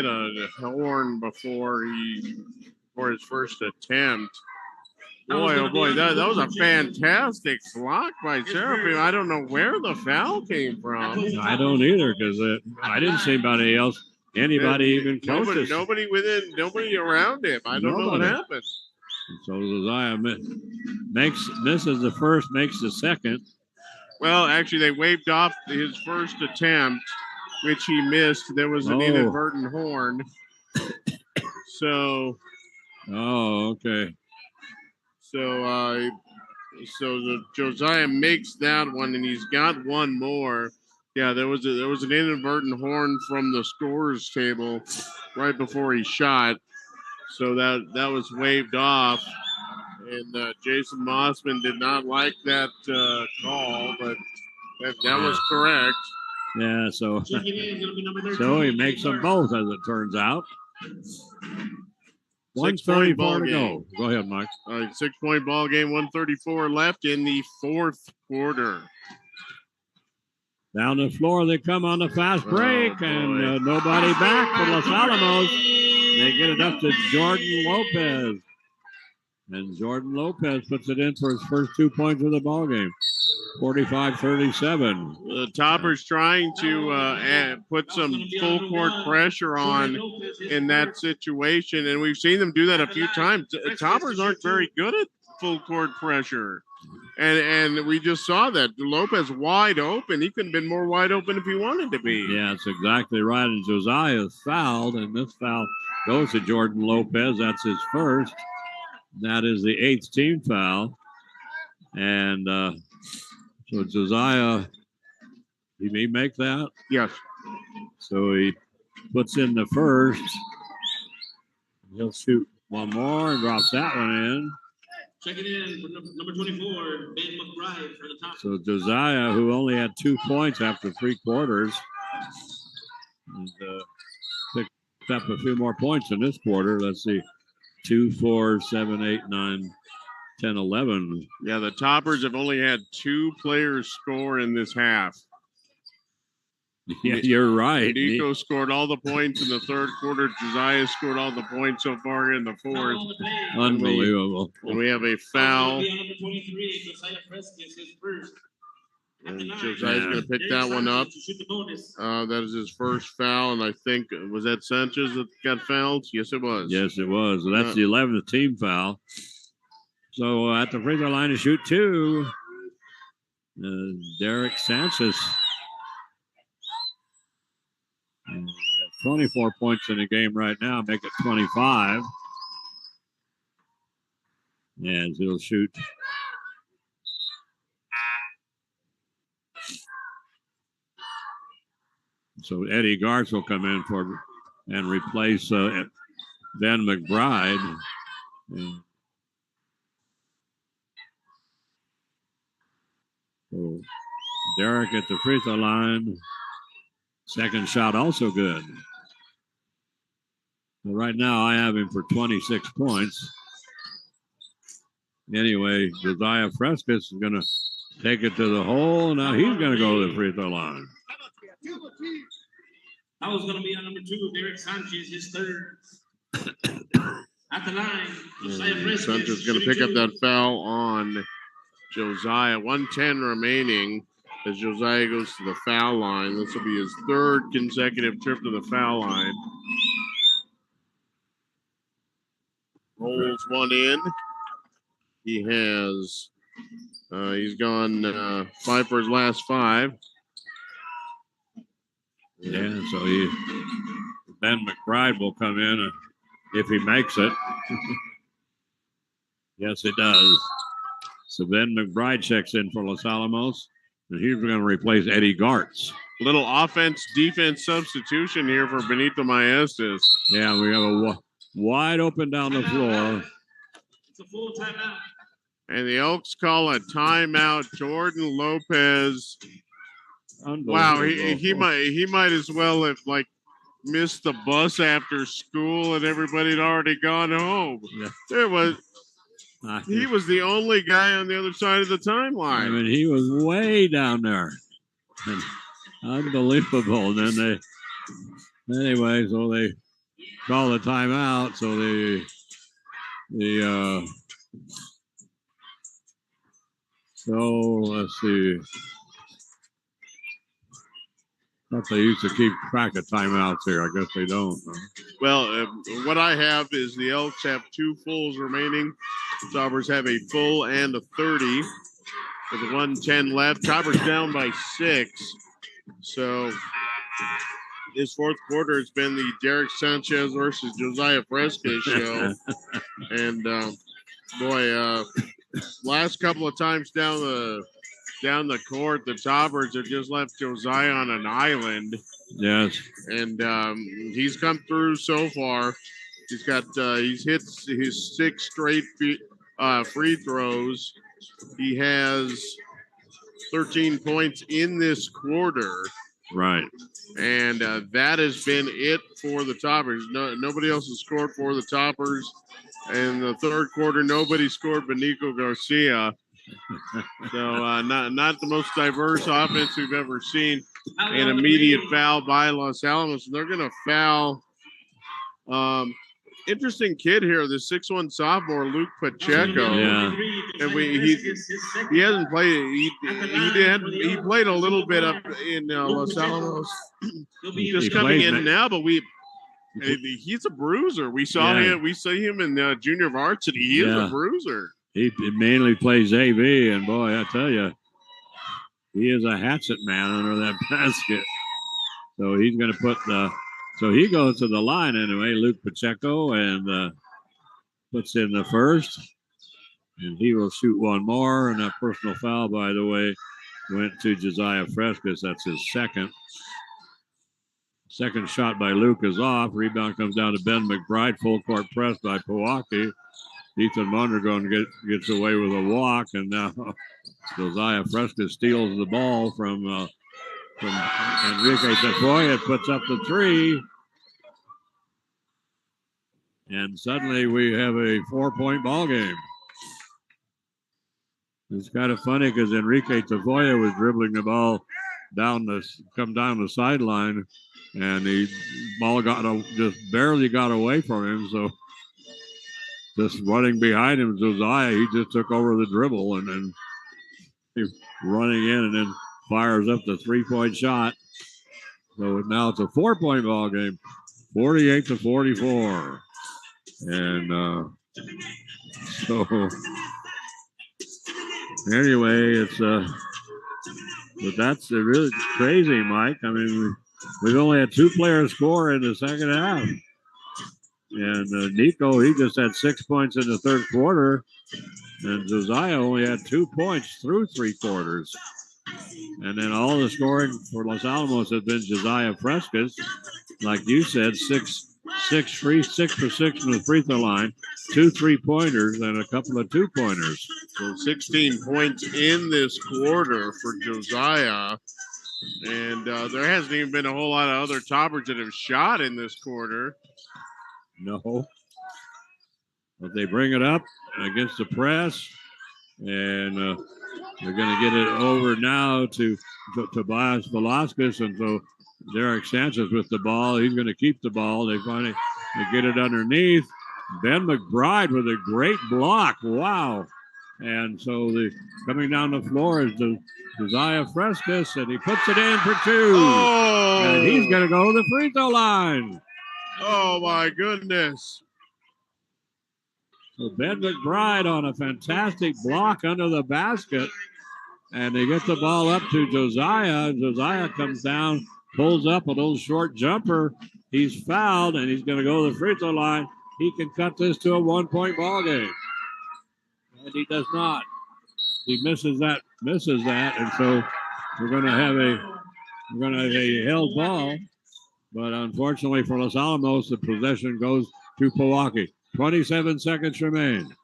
a horn before his first attempt. Boy, oh boy, that was a fantastic block by Seraphim. I don't know where the foul came from. I don't either, because I didn't see anybody even close. Nobody around him. I don't know what happened. So Josiah misses the first, makes the second. Well, actually, they waved off his first attempt, which he missed. There was an inadvertent horn. So. Oh, okay. So Josiah makes that one, and he's got one more. Yeah, there was an inadvertent horn from the scorer's table right before he shot. So that was waved off. And Jason Mossman did not like that call, but that was correct. Yeah, so he makes them both, as it turns out. 1:34 to go. Go ahead, Mike. All right, 6-point ball game, 1:34 left in the fourth quarter. Down the floor, they come on the fast break, and nobody back for Los Alamos. They get it up to Jordan Lopez. And Jordan Lopez puts it in for his first 2 points of the ball game. 45-37. The Toppers trying to put some full court pressure on in that situation, and we've seen them do that a few times. Toppers aren't very good at full court pressure, and we just saw that. Lopez wide open. He could have been more wide open if he wanted to be. Yeah, that's exactly right. And Josiah is fouled, and this foul goes to Jordan Lopez. That's his first. That is the 8th team foul. And so Josiah, he may make that. Yes. So he puts in the first. He'll shoot one more and drops that one in. Check it in for number 24, Ben McBride for the top. So Josiah, who only had 2 points after 3 quarters, and, picked up a few more points in this quarter. Let's see. 2, 4, 7, 8, 9, 10, 11. Yeah, the Toppers have only had 2 players score in this half. Yeah, you're right. Nico scored all the points in the third quarter. Josiah scored all the points so far in the fourth. Unbelievable. And we have a foul. Number 23, Josiah Fresquez, his first. And Josiah's going to pick that one up. That is his first foul, and I think, was that Sanchez that got fouled? Yes, it was. Yes, it was. That's the 11th team foul. So at the free throw line to shoot two, Derek Sanchez. 24 points in the game right now, make it 25. And he'll shoot. So Eddie Gartz will come in and replace Ben McBride. So Derek at the free throw line. Second shot also good. So right now I have him for 26 points. Anyway, Josiah Frescus is going to take it to the hole. Now he's going to go to the free throw line. That was going to be on number 2, Derek Sanchez, his third. At the line, Josiah Fresquez. Sanchez is going to pick up that foul on Josiah. 1:10 remaining as Josiah goes to the foul line. This will be his third consecutive trip to the foul line. Rolls one in. He has, he's gone 5 for his last 5. Yeah, so Ben McBride will come in if he makes it. Yes, it does. So Ben McBride checks in for Los Alamos, and he's going to replace Eddie Gartz. Little offense-defense substitution here for Benito Maestas. Yeah, we have a wide open down the floor. It's a full timeout. And the Elks call a timeout. Jordan Lopez. Wow, he might as well have missed the bus after school and everybody had already gone home. Yeah. He was the only guy on the other side of the timeline. I mean, he was way down there. And unbelievable. And then anyway, so they call the timeout. So so let's see. I thought they used to keep track of timeouts here. I guess they don't. Well, what I have is the Elks have 2 fulls remaining. The Toppers have a full and a 30 with 1:10 left. Toppers down by 6. So this fourth quarter has been the Derek Sanchez versus Josiah Fresquez show. And last couple of times down the court, the Toppers have just left Josiah on an island. Yes. And he's come through so far. He's got he's hit his 6 straight free throws. He has 13 points in this quarter. Right. And that has been it for the Toppers. Nobody else has scored for the Toppers. In the third quarter, nobody scored but Nico Garcia. So not the most diverse offense we've ever seen. An immediate foul by Los Alamos. They're going to foul. Interesting kid here, the 6'1" sophomore Luke Pacheco. Yeah. And he hasn't played. He played a little bit up in Los Alamos. Just coming in now, but he's a bruiser. We saw him. We saw him in junior varsity. He is a bruiser. He mainly plays AV, and boy, I tell you, he is a hatchet man under that basket. So he's going to put so he goes to the line anyway, Luke Pacheco, and puts in the first. And he will shoot one more. And that personal foul, by the way, went to Josiah Frescus. That's his second. Second shot by Luke is off. Rebound comes down to Ben McBride. Full court press by Pojoaque. Ethan Mondragon gets away with a walk, and now Josiah Frescus steals the ball from Enrique Tafoya, puts up the 3. And suddenly we have a 4-point ball game. It's kind of funny because Enrique Tafoya was dribbling the ball come down the sideline, and the ball just barely got away from him. So just running behind him, Josiah, he just took over the dribble and then running in and then fires up the 3-point shot. So now it's a 4-point ball game, 48-44. And so anyway, it's but that's really crazy, Mike. I mean, we've only had 2 players score in the second half. And Nico, he just had 6 points in the third quarter. And Josiah only had 2 points through 3 quarters. And then all the scoring for Los Alamos has been Josiah Frescas. Like you said, 6 for 6 from the free throw line, 2 3-pointers, and a couple of 2-pointers. So 16 points in this quarter for Josiah. And there hasn't even been a whole lot of other toppers that have shot in this quarter. No. But they bring it up against the press. And they're going to get it over now to Tobias Velasquez. And so Derek Sanchez with the ball. He's going to keep the ball. They get it underneath. Ben McBride with a great block. Wow. And so coming down the floor is Josiah Frescas, and he puts it in for 2. Oh. And he's going to go to the free throw line. Oh, my goodness. So Ben McBride on a fantastic block under the basket. And they get the ball up to Josiah. Josiah comes down, pulls up a little short jumper. He's fouled, and he's going to go to the free throw line. He can cut this to a 1-point ball game. And he does not. He misses that, and so we're going to have a held ball. But unfortunately for Los Alamos, the possession goes to Pojoaque. 27 seconds remain.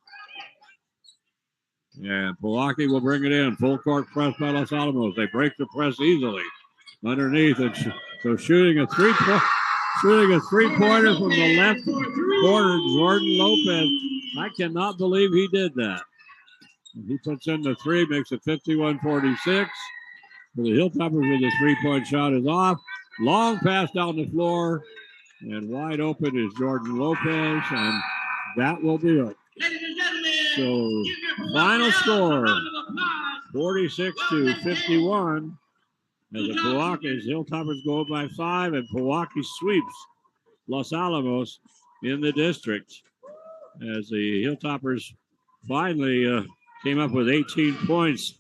And Pojoaque will bring it in. Full court press by Los Alamos. They break the press easily. Underneath, so shooting a three-pointer from the left corner, Jordan Lopez. I cannot believe he did that. And he puts in the 3, makes it 51-46. For the Hilltoppers with the 3-point shot is off. Long pass down the floor. And wide open is Jordan Lopez. And that will do it. So final score, 46-51. As the Hilltoppers go by 5, and Pojoaque sweeps Los Alamos in the district. As the Hilltoppers finally came up with 18 points.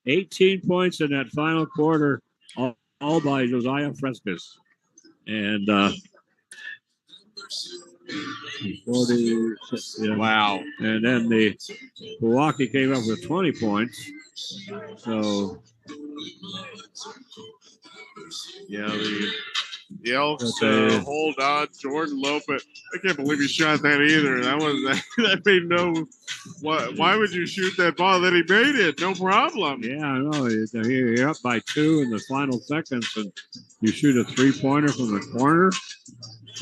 18 points in that final quarter, all by Josiah Frescas. And 46, yeah. Wow. And then the Pojoaque came up with 20 points. So yeah, the Elks hold on. Jordan Lopez. I can't believe he shot that either. That made no. Why would you shoot that ball? Then he made it. No problem. Yeah, I know. You're up by 2 in the final seconds, and you shoot a 3-pointer from the corner.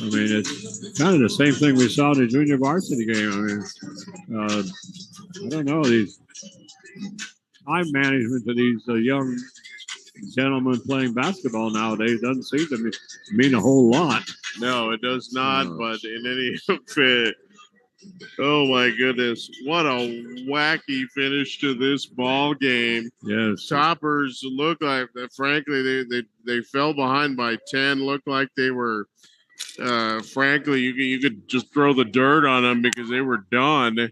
I mean, it's kind of the same thing we saw in the junior varsity game. I mean, I don't know, these time management to these young gentlemen playing basketball nowadays doesn't seem to mean a whole lot. No, it does not. But in any event, oh my goodness, what a wacky finish to this ball game. Yes, Toppers look like, frankly, they fell behind by 10. Looked like they were. Frankly, you could just throw the dirt on them because they were done.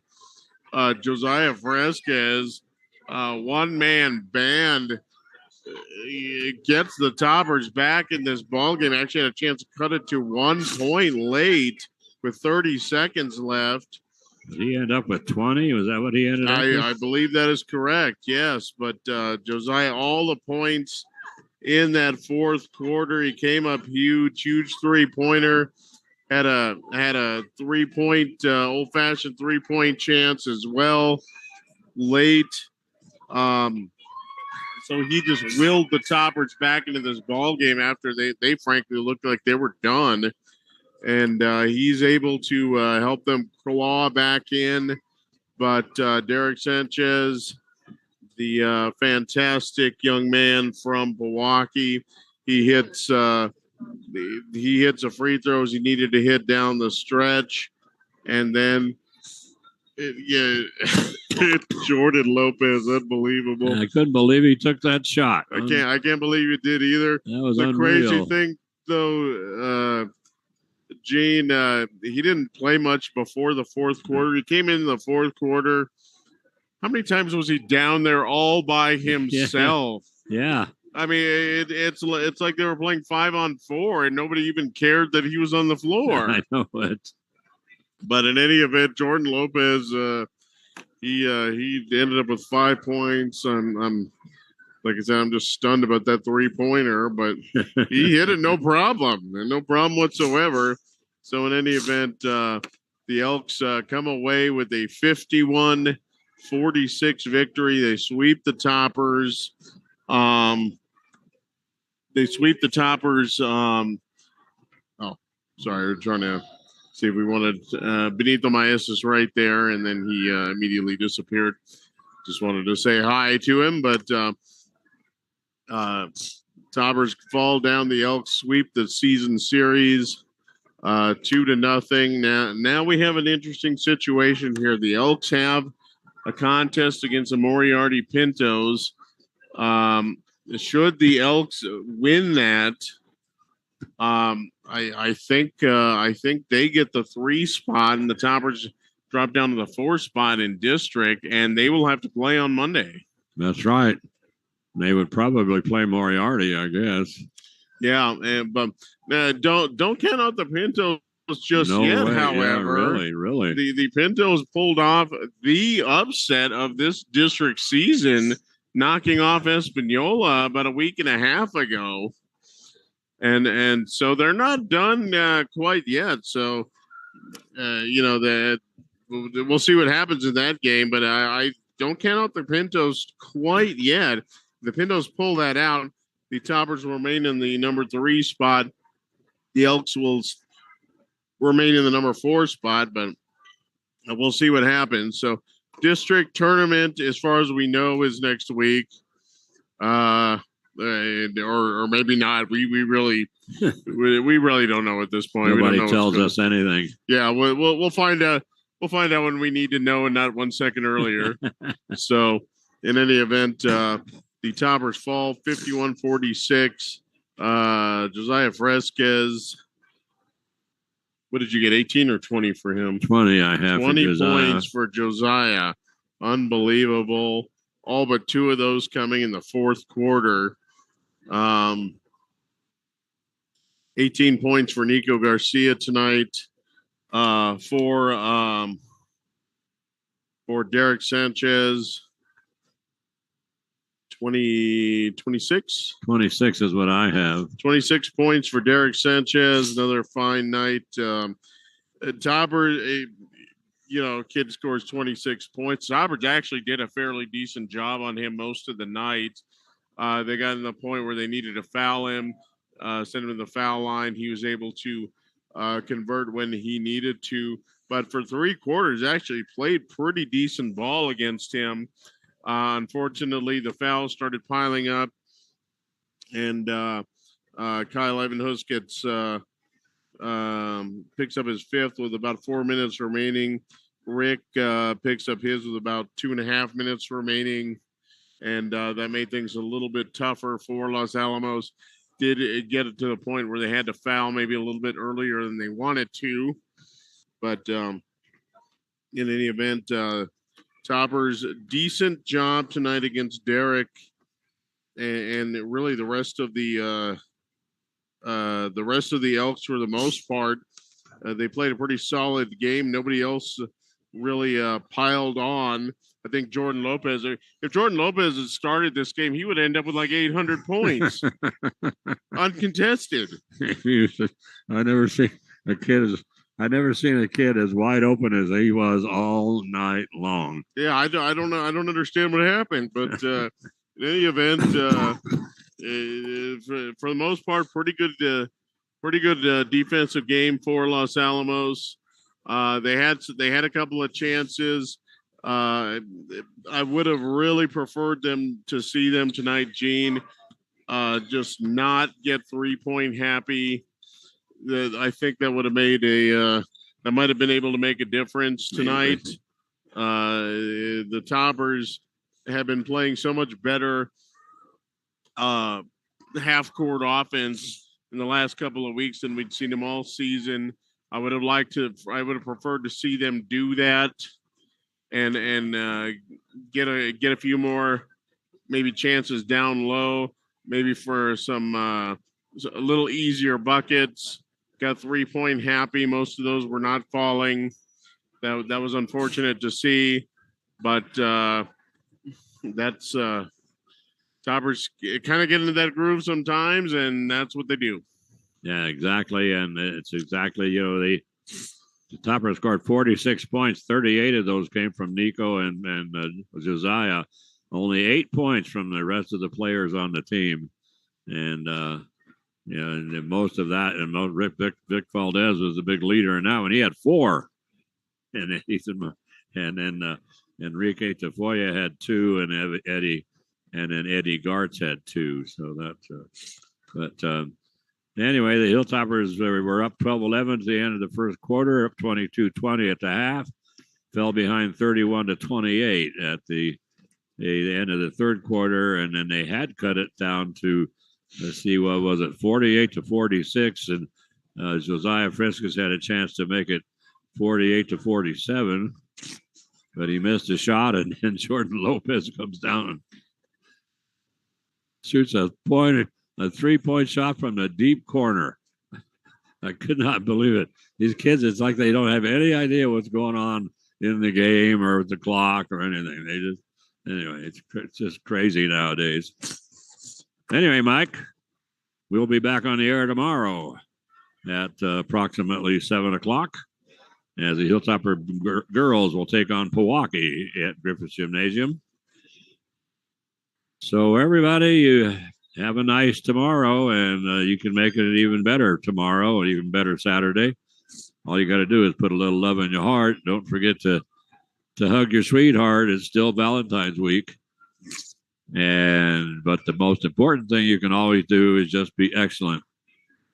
Josiah Frescas, one-man band, gets the Toppers back in this ballgame. Actually had a chance to cut it to 1 point late with 30 seconds left. Did he end up with 20? Was that what he ended up with? I believe that is correct, yes. But Josiah, all the points in that fourth quarter. He came up huge 3-pointer. Had a 3-point old-fashioned 3-point chance as well late. So he just willed the Toppers back into this ball game after they frankly looked like they were done. And he's able to help them claw back in. But Derek Sanchez, the fantastic young man from Pojoaque. He hits the free throws he needed to hit down the stretch, and then Jordan Lopez, unbelievable. I couldn't believe he took that shot. I can't believe he did either. That was the unreal. Crazy thing, though, Gene, he didn't play much before the fourth quarter. He came in the fourth quarter. How many times was he down there all by himself? Yeah. I mean, it's like they were playing 5-on-4 and nobody even cared that he was on the floor. I know it. But in any event, Jordan Lopez, he ended up with 5 points. I'm like I said, I'm just stunned about that 3-pointer, but he hit it no problem whatsoever. So in any event, the Elks come away with a 51-46 victory. They sweep the Toppers. Sorry, we're trying to see if we wanted Benito Maes is right there, and then he immediately disappeared. Just wanted to say hi to him, but Toppers fall down. The Elks sweep the season series 2-0. Now we have an interesting situation here. The Elks have a contest against the Moriarty Pintos. Should the Elks win that, I think they get the 3 spot, and the Toppers drop down to the 4 spot in district, and they will have to play on Monday. That's right. They would probably play Moriarty, I guess. Yeah, but don't count out the Pintos just yet. Way. However, yeah, really, the Pintos pulled off the upset of this district season, knocking off Espanola about a week and a half ago, and so they're not done quite yet. So we'll see what happens in that game, but I don't count out the Pintos quite yet. The Pintos pull that out. The Toppers will remain in the number 3 spot. The Elks will remain in the number 4 spot, but we'll see what happens. So district tournament, as far as we know, is next week. Or maybe not. We really don't know at this point. Nobody tells us anything. Yeah, we'll find out. We'll find out when we need to know, and not 1 second earlier. So, in any event, the Toppers fall 51-46. Josiah Fresquez. What did you get? 18 or 20 for him? 20. I have 20 points for Josiah. Unbelievable. All but 2 of those coming in the fourth quarter. 18 points for Nico Garcia tonight. For Derek Sanchez. 26? 26 is what I have. 26 points for Derek Sanchez. Another fine night. Topper, kid scores 26 points. Toppers actually did a fairly decent job on him most of the night. They got to the point where they needed to foul him, send him to the foul line. He was able to convert when he needed to. But for 3 quarters, actually played pretty decent ball against him. Unfortunately, the fouls started piling up, and Kyle Evanhus picks up his 5th with about 4 minutes remaining. Rick picks up his with about 2.5 minutes remaining, and that made things a little bit tougher for Los Alamos. Did it get it to the point where they had to foul maybe a little bit earlier than they wanted to, but in any event, Toppers, decent job tonight against Derek, and really the rest of the Elks for the most part. They played a pretty solid game. Nobody else really piled on. I think Jordan Lopez. If Jordan Lopez had started this game, he would end up with like 800 points, uncontested. I never seen a kid as wide open as he was all night long. Yeah, I don't know. I don't understand what happened, but in any event, for the most part, pretty good defensive game for Los Alamos. They had a couple of chances. I would have really preferred them to see them tonight, Gene. Just not get 3-point happy. I think that would have made that might have been able to make a difference tonight. The Toppers have been playing so much better half-court offense in the last couple of weeks than we'd seen them all season. I would have preferred to see them do that and get a few more maybe chances down low, maybe for some a little easier buckets. Got 3-point happy. Most of those were not falling. That was unfortunate to see, but that's Toppers kind of get into that groove sometimes, and that's what they do. Yeah, exactly. And it's exactly, the Toppers scored 46 points. 38 of those came from Nico and Josiah. Only 8 points from the rest of the players on the team. And, and most of that, and Vic Valdez was the big leader in that one. He had 4. And Ethan, and then Enrique Tafoya had 2, and Eddie, and then Eddie Gartz had 2. So that's, anyway, the Hilltoppers were up 12-11 at the end of the first quarter, up 22-20 at the half, fell behind 31-28 at the end of the third quarter, and then they had cut it down to, let's see, what was it, 48-46, and Josiah Friskus had a chance to make it 48-47, but he missed a shot, and then Jordan Lopez comes down and shoots a 3-point shot from the deep corner. I could not believe it. These kids, it's like they don't have any idea what's going on in the game or with the clock or anything. It's just crazy nowadays. Anyway, Mike, we'll be back on the air tomorrow at approximately 7 o'clock. As the Hilltopper girls will take on Pojoaque at Griffiths Gymnasium. So everybody, you have a nice tomorrow, and you can make it an even better tomorrow, an even better Saturday. All you got to do is put a little love in your heart. Don't forget to hug your sweetheart. It's still Valentine's week. But the most important thing you can always do is just be excellent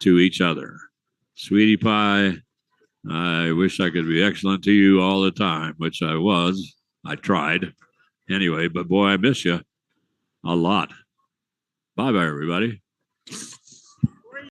to each other. Sweetie pie, I wish I could be excellent to you all the time, which I was. I tried. Anyway, but boy, I miss you a lot. Bye-bye, everybody.